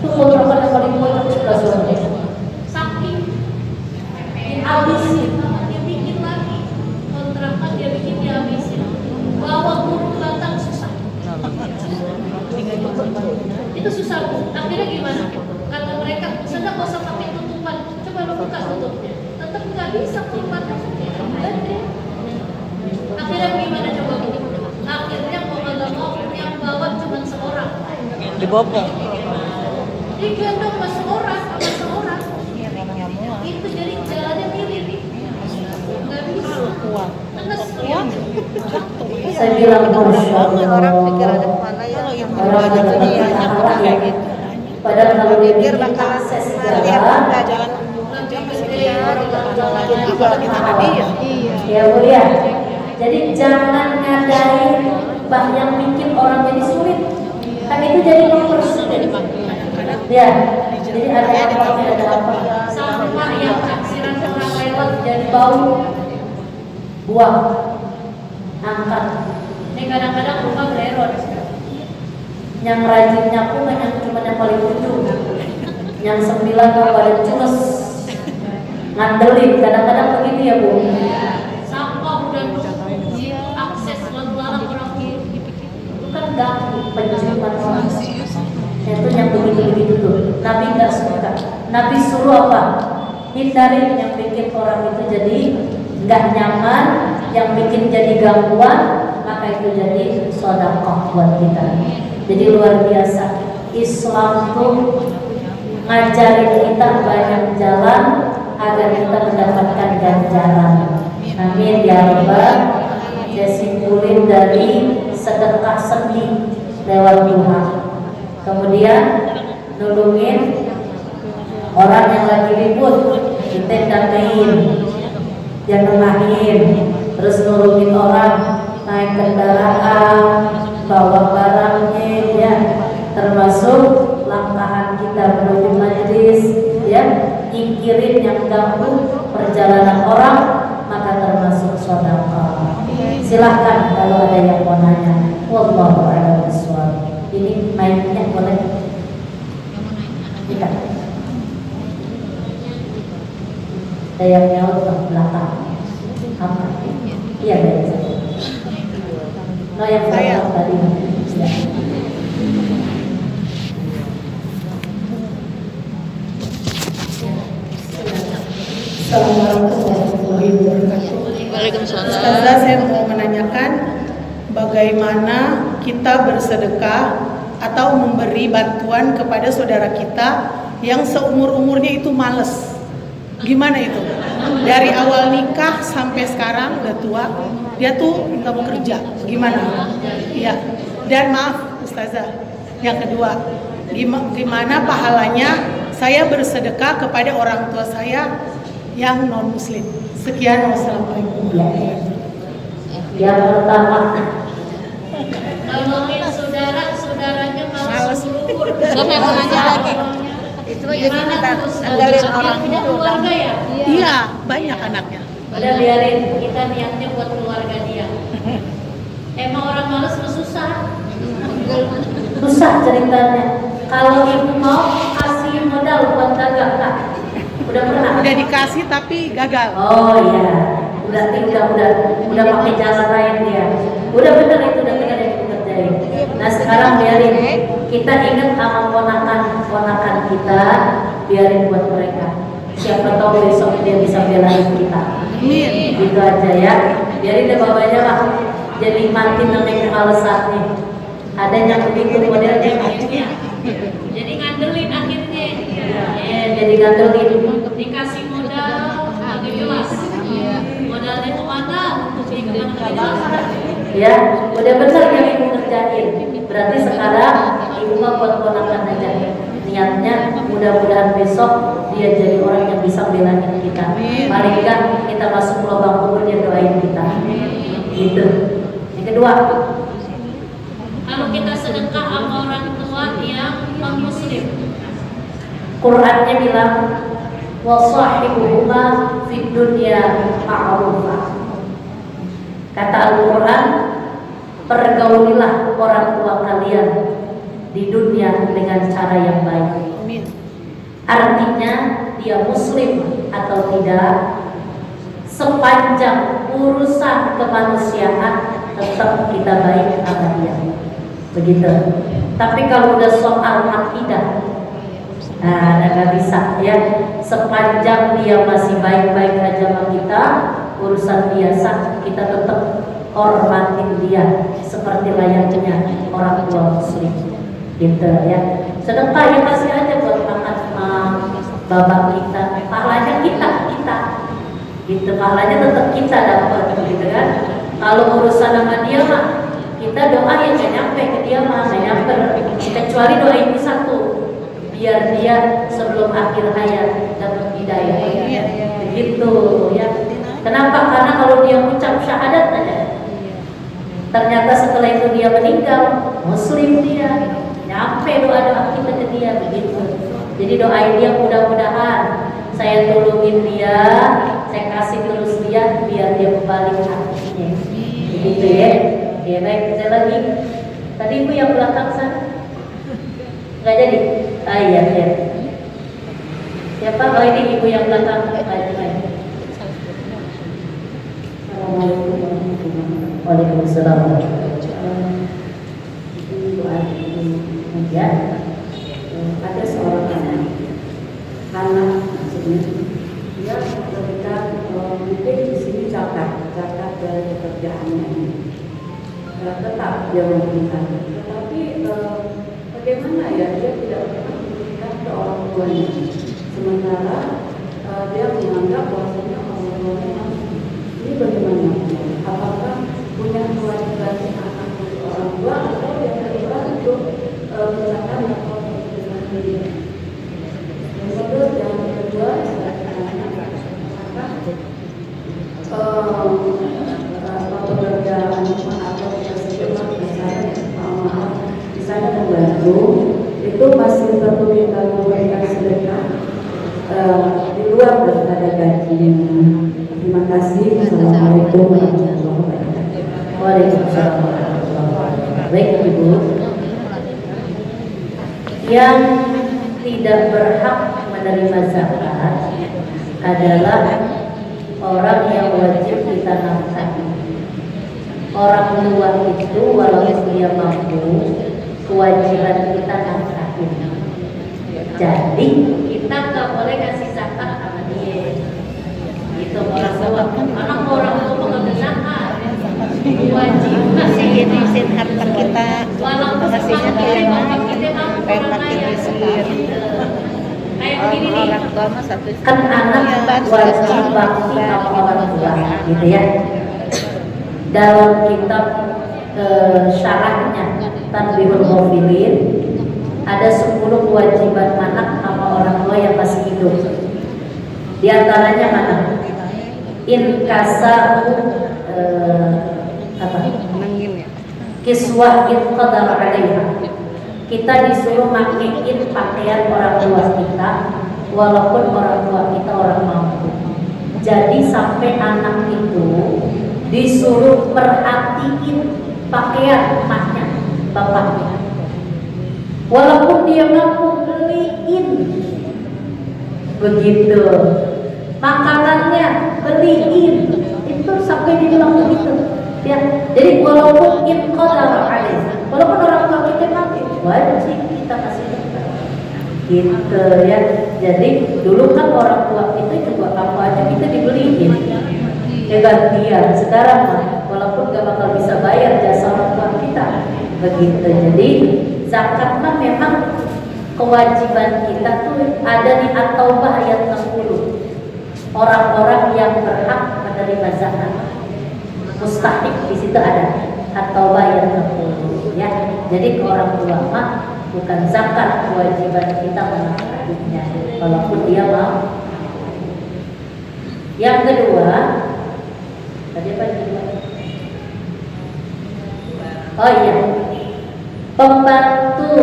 Tuh kontrakan yang paling pojok sebelah sono. Saking dihabisin, dia bikin lagi kontrakan, dia bikin dihabisin. Bawa burung batang susah. Itu susah bu. Akhirnya gimana? Kata mereka, sudah nggak usah pakai tutupan. Coba lo buka tutupnya. Tetap nggak bisa keluar. Akhirnya gimana coba bu? Akhirnya mau nggak mau yang bawa cuma seorang. Dibopong. Digendong sama seorang. Itu jadi jalannya mirip. Nggak bisa. Tenes ya. Saya bilang Masya Allah. Orang pikirannya kemana ya? Yang Orang berjalan kayak gitu. Padahal kalau dia Pikir bikin bakal akses jalan jalan, apalagi tanah dia. ya Bu ya. Jadi jangan ngadain bah yang bikin orang jadi sulit. Kan itu jadi mempersulit. Ya. Jadi ada apa? Sampah yang taksiran orang lewat Jadi bau, buang, angkat. ini kadang-kadang rumah bererot. Yang rajinnya pun yang cuma yang paling ujung, yang 9 kalau pada cules ngandelin, kadang-kadang begitu ya Bu. Sampah udah numpuk, akses lalu-lalang orang kiri. Itu kan ganggu penciuman orang. Itu yang begitu-begitu tuh. Nabi nggak suka. Nabi suruh apa? Hindarin yang bikin orang itu jadi nggak nyaman, yang bikin jadi gangguan, maka itu jadi sedekah buat kita. Jadi luar biasa, Islam tuh ngajarin kita banyak jalan agar kita mendapatkan ganjaran. Amin ya Rabbal. Saya simpulin dari sedekah seni lewat duha. Kemudian nulungin orang yang lagi ribut, kita damaiin, jangan nengahin. Terus nulungin orang naik naik kendaraan, bawa barangnya, ya, termasuk langkahan kita menuju majelis, ya, nyingkirin yang ganggu perjalanan orang, maka termasuk sedekah. Silahkan kalau ada yang mau nanya. Wallahu a'lam bishawab. Ini mic-nya boleh? Tidak. Ada yang nyaut ke belakang. Apa? Iya, dari saya. No, yang belakang tadi. Ya. Assalamualaikum warahmatullahi wabarakatuh. Waalaikumsalam. Ustazah, saya mau menanyakan bagaimana kita bersedekah atau memberi bantuan kepada saudara kita yang seumur-umurnya itu males. Gimana itu? Dari awal nikah sampai sekarang udah tua, dia tuh nggak mau kerja. Gimana? Iya. Dan maaf Ustazah, yang kedua, gimana pahalanya saya bersedekah kepada orang tua saya yang non muslim. Sekian, wassalamualaikum. Yang pertama, Ngomongin saudaranya malah subur. Siapa yang mau nanya lagi? Itu jadi kita andalin orang punya keluarga ya. Iya, banyak anaknya. Udah biarin, kita niatnya buat keluarga dia. Emang orang malas mah susah. susah ceritanya. Kalau ibu mau kasih modal buat dagang, Kak. Udah pernah? Udah dikasih tapi gagal. Oh iya, udah pakai jalan lain dia. Udah bener itu, udah bener yang dikerjain. Nah sekarang biarin, kita ingat sama ponakan kita, biarin buat mereka. Siapa tahu besok dia bisa belain kita. Gitu aja ya. Biarin deh babanya lah. Jadi mati namanya kemalesannya. Ada yang begitu modelnya akhirnya. Jadi ngandelin akhirnya. Jadi ngandelin. Dikasih modal, agak jelas. Modalnya kemana? Ya, udah bener yang ibu kerjain. Berarti sekarang ibu mah buat ponakan aja. Niatnya mudah-mudahan besok dia jadi orang yang bisa belain kita. Paling enggak kita masuk lubang kubur dia doain kita. Gitu. Yang kedua, Kalau kita sedekah sama orang tua yang non muslim, Qur'annya bilang wasahibuhuma fid dunya ma'rufa. Kata Al-Qur'an, pergaulilah orang tua kalian di dunia dengan cara yang baik. Artinya dia muslim atau tidak, sepanjang urusan kemanusiaan tetap kita baik sama dia. Begitu. Tapi kalau udah soal akidah, nah nggak bisa ya. Sepanjang dia masih baik-baik aja sama kita, urusan biasa kita tetap hormatin dia seperti layaknya orang tua muslim. Gitu ya. Sedekah ya kasih aja buat makan bapak kita, pahalanya kita. Gitu, pahalanya tetap kita dapat, gitu kan. Kalau urusan sama dia mah kita doa yang gak nyampe ke dia mah, gak nyampe. Kecuali doa itu satu, biar dia sebelum akhir hayat dapat hidayah. Begitu ya. Kenapa? Karena kalau dia ucap syahadat aja, ternyata setelah itu dia meninggal, muslim dia, nyampe doa-doa kita ke dia, begitu. Jadi doain dia, mudah-mudahan saya tolongin dia, saya kasih terus dia, biar dia kembali hatinya. Begitu ya. Ya baik, kita lagi. Tadi ibu yang belakang sana nggak jadi? Ah iya. Siapa? Oh ini ibu yang belakang. Assalamualaikum warahmatullahi wabarakatuh. Waalaikumsalam. Ya, ada seorang anak maksudnya dia ketika mungkin di sini catat dari pekerjaannya ini. Tetap dia memberikan, tetapi bagaimana ya dia tidak pernah memberikan ke orang tuanya, sementara dia menganggap bahwasanya orang tuanya ini bagaimana? Apakah punya kewajiban anak untuk orang tua atau yang kedua untuk misalkan atau dengan dia? Yang kedua apakah pekerjaan atau Ibu, itu masih perlu kita memberikan sedekah di luar daripada gajinya. Terima kasih. Assalamualaikum warahmatullahi wabarakatuh. Waalaikumsalam warahmatullahi wabarakatuh. Baik Ibu, yang tidak berhak menerima zakat adalah orang yang wajib kita nafkahi. Orang tua itu walaupun dia mampu, kewajiban kita nafkahi. Jadi kita nggak boleh kasih zakat sama dia. Itu orang tua. Orang tua nggak zakat. Wajib kasih Izin harta kita. walaupun Kasihnya kita mampu pengen orang makin kaya. miskin. Kayak begini nih. Orang tua mah satu. Kan anak wajib bakti sama orang tua, gitu ya. Dalam kitab syarahnya Tanbihul Ghafilin ada 10 kewajiban anak sama orang tua yang masih hidup. Di antaranya mana? Inkasahu kiswah in qadar alaiha. Kita disuruh makein pakaian orang tua kita walaupun orang tua kita orang mampu. Jadi sampai anak itu disuruh perhatiin pakaian emaknya, bapaknya. Walaupun dia mampu beliin, begitu. Makanannya beliin, itu sampai dibilang begitu. Ya, jadi walaupun inqadar alaih, walaupun orang tua kita mampu, wajib kita kasih zakat. Gitu ya. Jadi dulu kan orang tua kita juga apa aja kita dibeliin. Ya gantian. Sekarang walaupun gak bakal bisa bayar jasa orang tua kita, begitu. Jadi zakat mah memang kewajiban kita tuh ada di At-Taubah ayat 60. Orang-orang yang berhak menerima zakat, mustahik di situ ada At-Taubah ayat 60 ya. Jadi ke orang tua mah bukan zakat kewajiban kita menafkahinya walaupun dia mau. Yang kedua, tadi apa yang kedua? Oh iya, pembantu.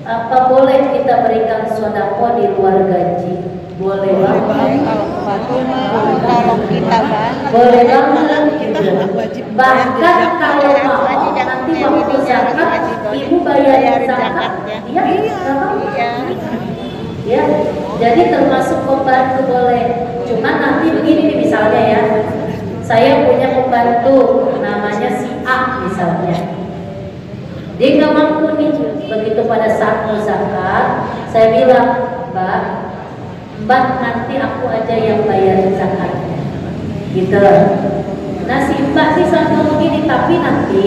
Apa boleh kita berikan sedekah di luar gaji? Boleh banget. Kalau kita Boleh banget. Bahkan kalau mau nanti waktu zakat, ibu bayar zakat, ya, ya. Jadi termasuk pembantu boleh. Cuman nanti begini nih misalnya ya, saya punya pembantu namanya si A misalnya. Dia nggak mampu nih, begitu pada saat mau zakat, saya bilang, Mbak nanti aku aja yang bayar zakatnya, gitu. Nah si Mbak sih sambil begini, tapi nanti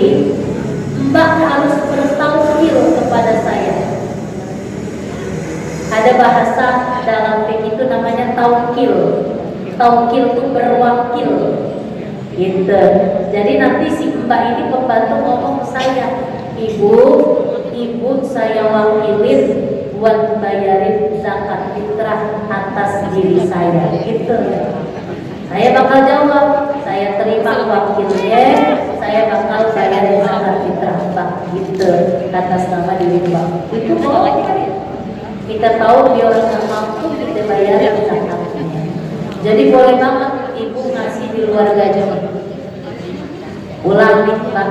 Mbak harus bertawakil kepada saya. Ada bahasa dalam fikih itu namanya tawakil. Tawakil itu berwakil, gitu. Jadi nanti si Mbak ini pembantu ngomong ke saya, Ibu saya wakilin buat bayarin zakat fitrah atas diri saya, gitu ya. Saya bakal jawab, saya terima wakilnya, saya bakal bayarin zakat fitrah Pak, gitu, atas nama diri Pak. Itu boleh. Kita tahu dia orang yang mampu, kita bayarin zakatnya. Jadi boleh banget ibu ngasih di luar gaji. Ulang nih Pak,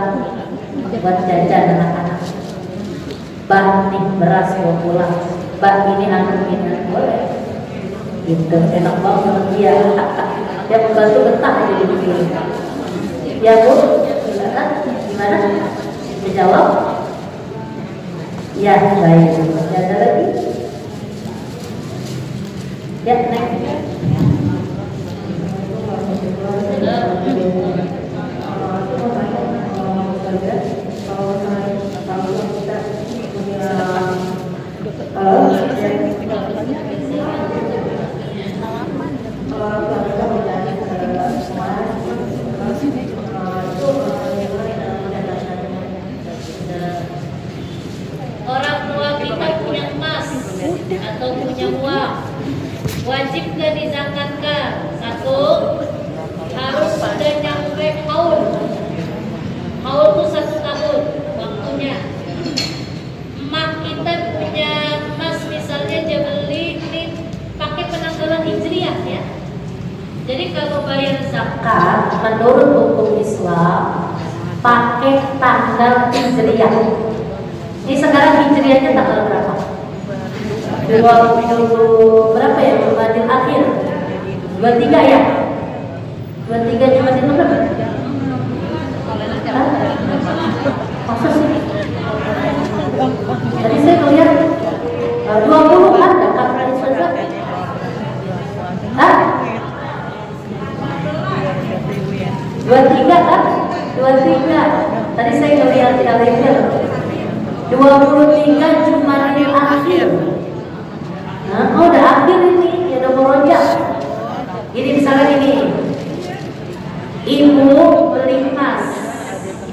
buat jajan anak-anak. Bah nih beras mau pulang, bah ini boleh, gitu. Enak banget dia. Dia membantu betah aja di sini. Ya Bu, gimana? Dijawab? Ya baik. Ada lagi? Ya next. Orang tua kita punya emas atau punya uang, wajib gak dizakatkan? Satu, harus sudah nyampe haul. Haul itu 1 tahun waktunya. Emak menurut hukum Islam pakai tanggal hijriah. Ini sekarang hijriahnya tanggal berapa? 20 berapa ya? Jumadil akhir 23 ya? 23 Jumadil berapa? Masa sih? Tadi saya melihat 20 kan dekat Rasulullah. Hah? 23 kan? 23. Tadi saya melihat kalender 23 Jumadil akhir. Nah, oh udah akhir ini, ya udah mau rojak. Jadi misalnya ini, ibu beli emas.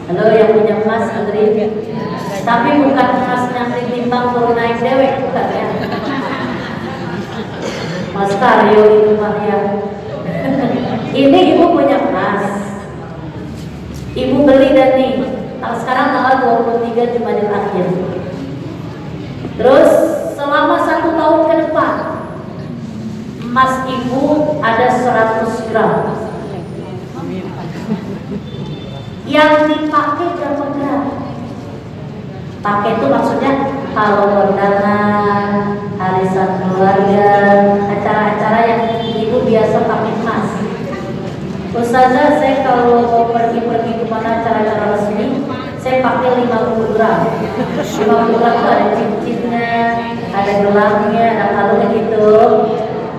Halo yang punya emas, beli. Tapi bukan emas yang ditimbang baru naik dewek, bukan ya? Mas Karyo itu Pak ya. Ini ibu punya emas. Ibu beli dan nih, sekarang tanggal 23 Jumadil akhir. Terus selama 1 tahun ke depan emas ibu ada 100 gram. Yang dipakai berapa gram? Pakai itu maksudnya kalau kondangan, arisan keluarga, acara-acara yang ibu biasa pakai emas. Ustazah, saya kalau mau pergi-pergi kemana acara-acara resmi, saya pakai 50 gram. 50 gram itu ada cincinnya, ada gelamnya, ada kalungnya gitu.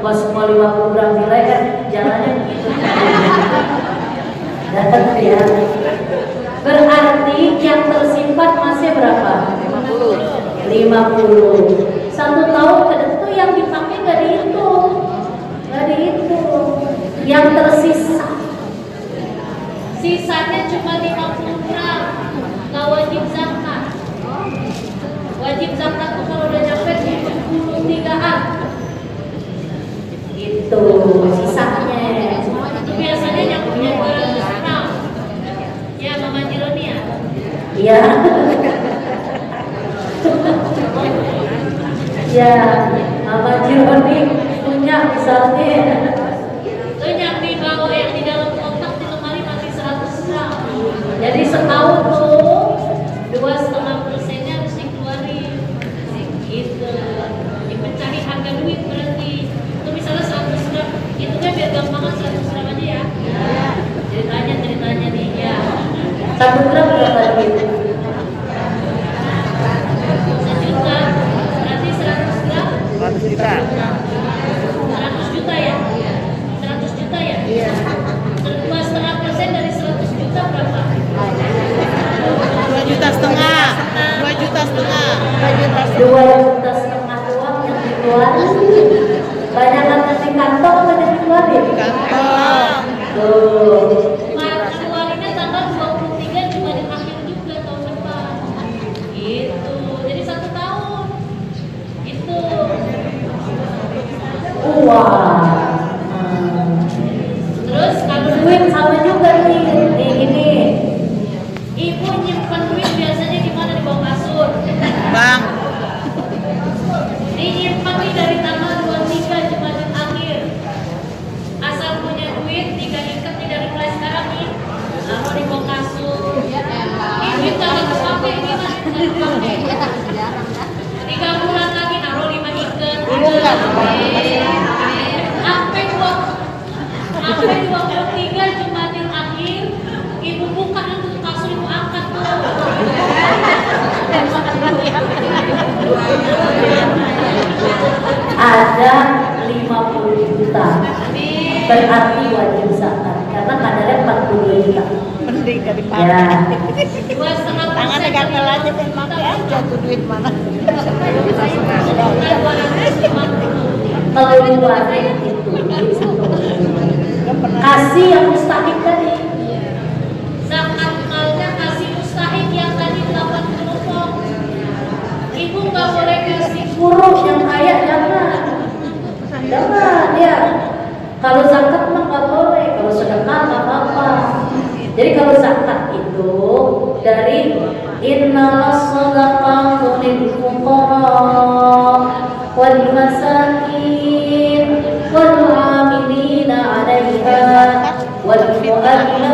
Kalau semua 50 gram nilai kan jalannya begitu. Datang ya. Berarti yang tersimpan masih berapa? 50. 1 tahun ke depan tuh yang dipakai nggak dihitung. Nggak dihitung. Yang tersisa. Sisanya cuma 50 gram, nggak wajib zakat. Wajib zakat tuh kalau udah nyampe 73-an. Itu sisanya. Itu biasanya yang punya 200 gram. Ya Mama Jironi ya. Iya. Ya, Mama Jironi punya misalnya. Itu yang di bawah yang di dalam kotak di lemari masih 100 gram. Jadi setahun tuh 2,5%-nya harus dikeluarin. Gitu. Dipecahi harga duit berarti. Itu misalnya 100 gram. Itu kan biar gampangan 100 gram aja ya. Ceritanya nih ya. 1 gram berapa duit? 1 juta. Berarti 100 gram 100 juta. 100 juta ya? 100 juta ya? Iya. 2,5% dari 100 juta berapa? 2,5 juta. 2,5 juta. 2,5 juta doang yang dikeluarin. Banyak kan di kantong apa yang dikeluarin? Kantong. Tuh. Keluarinnya tanggal 23 cuma di akhir juga tahun depan. Gitu. Jadi 1 tahun. Itu. Wah. Terus kalau Duit sama juga nih. Nih gini. ibu nyimpan duit biasanya di mana? Di bawah kasur. Bang. Dinyimpan nih dari tanggal 23 Jumadil akhir. Asal punya duit, ikat nih dari mulai sekarang nih. Taruh di bawah kasur. Ini kalau dipakai gimana? Dipakai. 3 bulan lagi naruh 5 ikat. Sampai 23 Jumadil akhir, ibu buka itu kasur, ibu angkat tuh. Ada 50 juta. Berarti wajib zakat karena kadarnya 42 juta. Mending dari Ya. 2,5% Tangannya gatel aja pengen pakai aja tuh duit mana. Keluarin itu. Kasih yang mustahik tadi. Zakat malnya kasih mustahik yang tadi 80 pok. Ibu nggak boleh kasih Kurus yang kaya jangan. Jangan ya. Kalau zakat mah nggak boleh. Kalau sedekah nggak apa-apa. Jadi kalau zakat itu dari innalas shadaqatu lil fuqara wal masakin wal 'amilina 'alaiha wal mu'allafati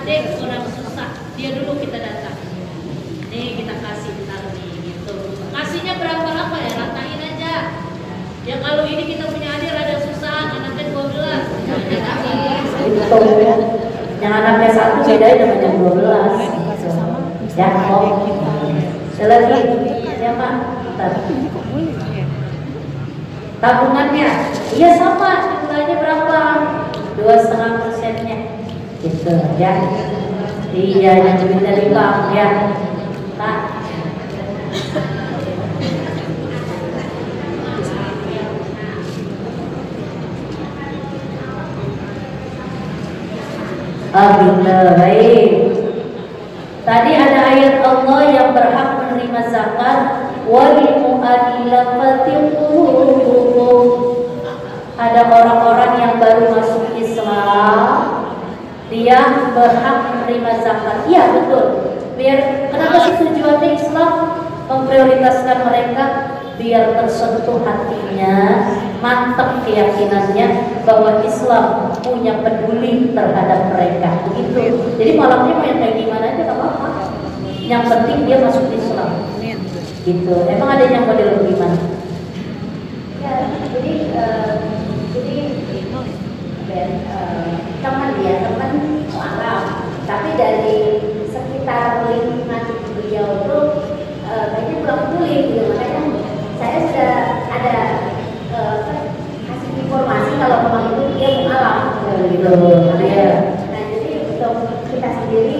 adik orang susah, dia dulu kita datang. Nih kita kasih bentar nih gitu. Kasihnya berapa apa ya? Ratain aja. Ya kalau ini kita punya adik rada susah, anaknya 12. Itu ya. Yang anaknya 1 bedanya dengan yang 12. Ya, lagi siapa? Tabungannya, iya sama, nilainya berapa? 2,5%-nya, gitu ya. Iya, yang duit dari bank ya. Nah, baik. Tadi ada ayat Allah yang berhak menerima zakat, wal mu'allafati qulubuhum. Ada orang-orang yang baru masuk Islam, dia berhak menerima zakat. Iya betul. Biar kenapa sih tujuannya Islam memprioritaskan mereka? Biar tersentuh hatinya, mantap keyakinannya bahwa Islam punya peduli terhadap mereka. Begitu. Jadi malamnya mau yang kayak gimana aja nggak apa-apa. Yang penting dia masuk Islam. Gitu. Emang ada yang model gimana? Ya, jadi teman Arab, tapi dari sekitar lingkungan beliau itu kayaknya kurang peduli gitu. Makanya saya sudah ada kasih informasi kalau memang itu dia mualaf gitu. Nah jadi untuk kita sendiri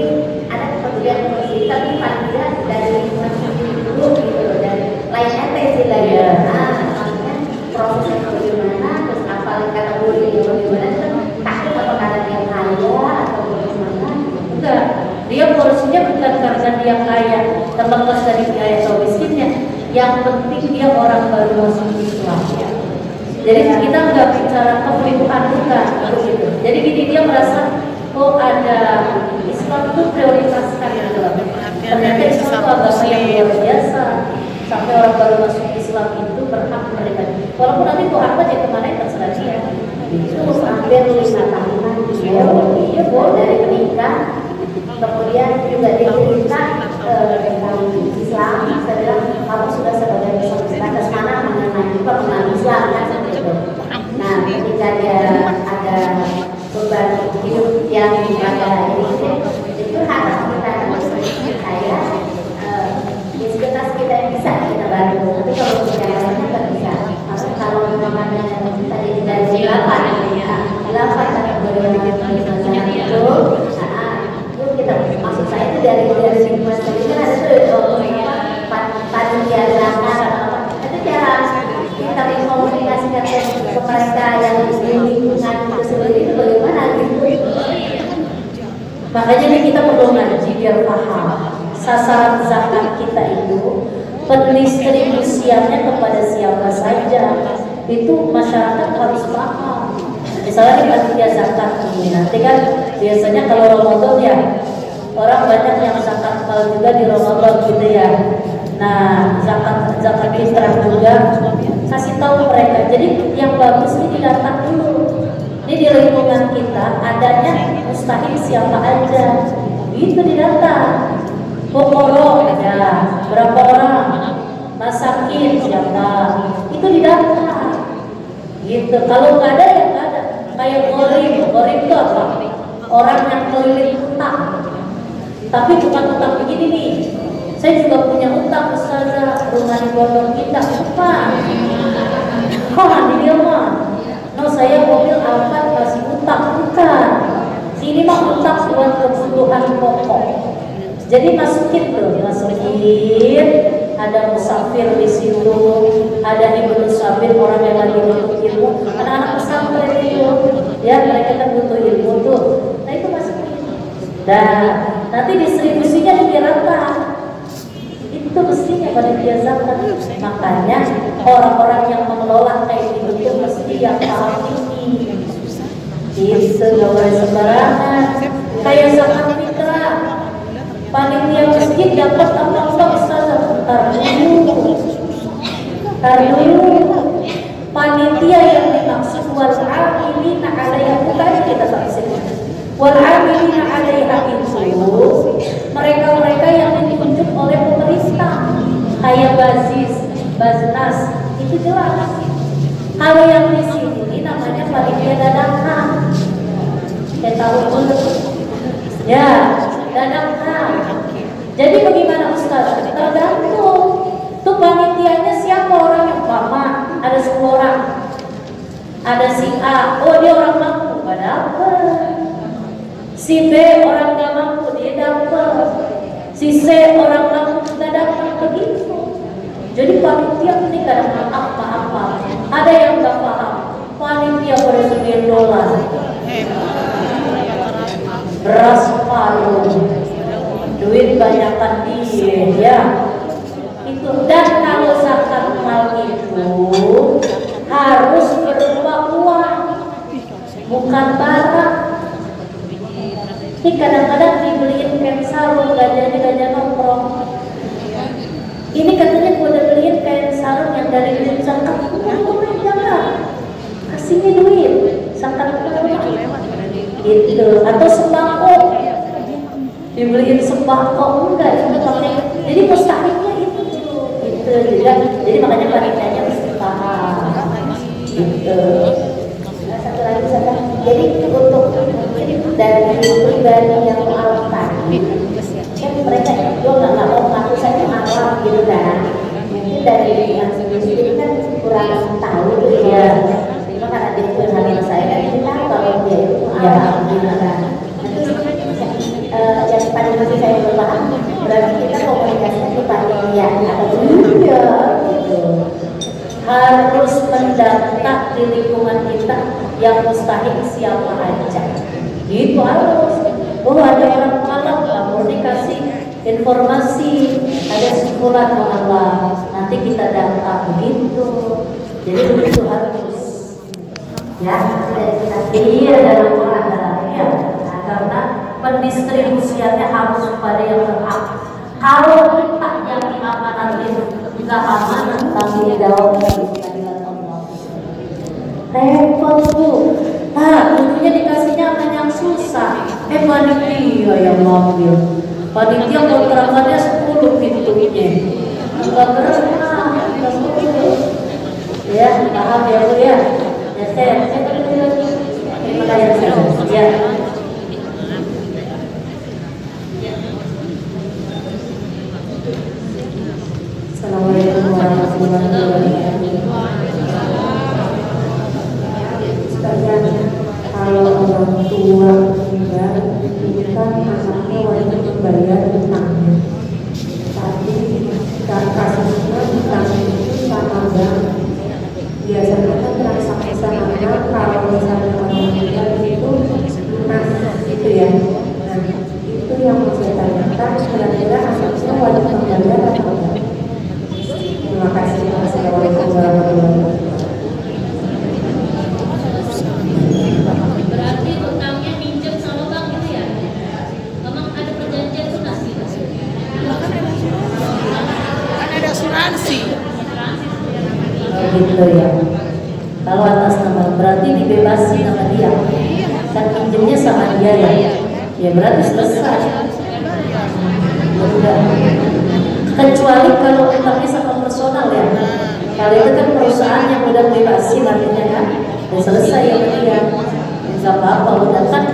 ada kepedulian sendiri, tapi paling tidak dari lingkungan sendiri dulu gitu, dan lain sih lagi. Nah, maksudnya prosesnya bagaimana, terus apa kategorinya bagaimana, itu takut atau karena dia kaya atau bagaimana? Enggak, dia porsinya bukan karena dia kaya, terlepas dari kaya atau miskinnya. Yang penting dia orang baru masuk Islam. Jadi kita nggak bicara kebutuhan bukan, gitu. Jadi gini, dia merasa oh ada Islam itu prioritaskan gitu. Ternyata Islam itu agama yang luar biasa. Sampai orang baru masuk Islam itu berhak menerima. Walaupun nanti tuh apa aja kemana terserah dia. Itu hampir 5 tahunan dia boleh dari menikah, kemudian juga dia cerita tentang Islam. Saya bilang kamu sudah sebagai batas mana mengenai mengenal Islam kan seperti itu. Nah ketika dia ada beban hidup yang ada itu harus kita saya disketas kita yang bisa kita bantu. Tapi kalau kita lainnya nggak bisa. Kalau memang tadi dari 8 kategori itu kita maksud saya itu dari lingkungan sendiri kan ada tuh panitia zakat itu cara kita mengkomunikasikan ke mereka yang di lingkungan itu sendiri itu bagaimana gitu. Makanya nih kita perlu ngaji biar paham sasaran zakat kita itu pendistribusiannya kepada siapa saja. Itu masyarakat harus paham. Misalnya di panitia zakat ini nanti kan biasanya kalau Ramadan ya orang banyak yang zakat mal juga di Ramadan gitu ya. Nah zakat fitrah juga kasih tahu mereka. Jadi yang bagus ini didatang dulu. Ini di lingkungan kita adanya mustahil siapa aja. Itu didatang. Pokoro ada berapa orang, masakin siapa, itu didata. Gitu. Kalau nggak ada ya nggak ada. Kayak gorim itu apa? Orang yang keliling utang. Tapi bukan utang begini nih. Saya juga punya utang ustazah, rumah di Pondok Indah. Bukan. Di dia mah. No saya mobil Alphard masih utang, bukan. Sini mah utang buat kebutuhan pokok. Jadi masukin ada musafir di situ, ada ibnu sabir orang yang lagi butuh ilmu, anak-anak pesantren itu, ya mereka kan butuh ilmu tuh. Nah itu masukin. Dan nanti distribusinya lebih rata. Itu mestinya pada dia zakat. Makanya orang-orang yang mengelola kayak itu mesti yang paham ini. Itu nggak boleh sembarangan. Kayak zakat fitrah. Panitia masjid dapat apa enggak ustazah? Tar dulu. Panitia yang dimaksud wal amilina 'alaiha, bukan kita tafsir. Wal amilina 'alaiha kayak dadakan. Saya tahu dulu. Ya, dadakan. Jadi bagaimana Ustaz? Tergantung. Tuh panitianya siapa orang yang mama? Ada 10 orang. Ada si A, oh dia orang mampu, gak dapet. Si B orang gak mampu, dia dapet. Si C orang mampu, gak dapet, begitu. Jadi panitia ini kadang apa-apa. Ada yang gak paham. Panitia $1 beras paruh, duit banyakan dia, ya. Itu. Dan kalau zakat mal itu harus berupa uang, bukan barang. Ini kadang-kadang dibeliin kain sarung, gajahnya nongkrong. Ini katanya gue udah beliin kain sarung yang dari duit zakat. Jangan, kasihnya duit zakat gitu. Atau sembako, dibeliin sembako, enggak itu pakai. Jadi mustahilnya itu gitu. Jadi makanya panitianya mesti paham gitu. Nah, satu lagi saja. Jadi untuk dari pribadi yang alam tadi, kan mereka juga nggak mau ngaku saja alam gitu kan. Mungkin dari yang sendiri kan kurang tahu tuh ya. Cuma karena dia itu hamil saya kan kita tahu kalau dia itu alam gitu kan. Yang paling penting saya berpaham berarti kita komunikasinya di panitia atau dunia gitu. Harus mendata di lingkungan kita yang mustahil siapa aja. Gitu harus. Oh ada orang malam, mau dikasih informasi, ada sekolah Allah, nanti kita data begitu. Jadi begitu harus. Ya, iya dalam Quran ya. Nah, karena pendistribusiannya harus pada yang berhak. Kalau kita yang diamanatin nggak amanah, tanggung jawab dari pengadilan Allah. Repot tuh. Nah, tentunya dikasihnya akan yang susah. Panitia yang ngambil. Panitia kontrakannya 10 pintunya. Enggak berhak. Ya, paham ya Bu ya. Ya saya terima kasih ya. Assalamualaikum warahmatullahi wabarakatuh. Kalau orang tua meninggal, kan anaknya wajib membayar utangnya. Tapi kasusnya utang itu sama bank. Biasanya kan transaksi sama bank kalau misalnya orang meninggal itu lunas gitu ya. Nah itu yang mau saya tanyakan, kira-kira anaknya wajib membayar atau enggak? Terima kasih. Assalamualaikum warahmatullahi wabarakatuh. Berarti utangnya minjem sama bank gitu ya? Memang ada perjanjian lunas gitu? Kan ada asuransi. Gitu ya. Kalau atas nama berarti dibebasin sama dia. Kan pinjemnya sama dia ya. Ya berarti selesai. Udah. Kecuali kalau utangnya sama personal ya. Kalau itu kan perusahaan yang udah bebasin artinya kan. Dan selesai ya dia. Enggak apa-apa udah kan.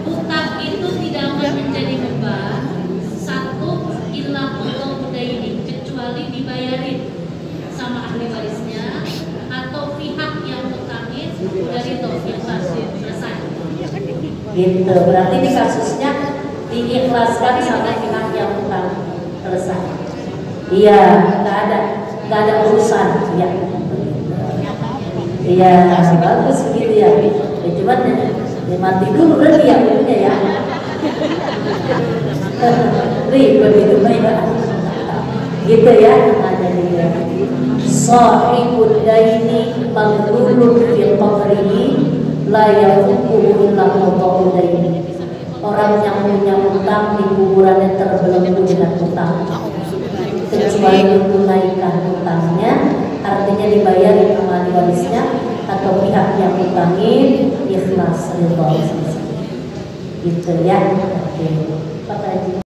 Utang itu tidak akan menjadi beban satu ilah Allah udah ini, kecuali dibayarin sama ahli warisnya atau pihak yang utangin dari ikhlas selesai. Gitu. Berarti di kasusnya diikhlaskan sama pihak yang utang selesai. Iya, nggak ada urusan. Ya. Iya, bagus gitu ya. Ya cuman ya mati dulu kan dia punya ya. Ribet itu ya. Gitu ya, ada dia. Sahibud daini maghlulun fi qabrihi la yaqubu illa qada'u daini. Orang yang punya utang di kuburannya terbelenggu dengan utang. Kecuali menunaikan utangnya, artinya dibayar sama ahli warisnya atau pihak yang utangin ikhlas ridho. Gitu ya. Oke. Pak Haji.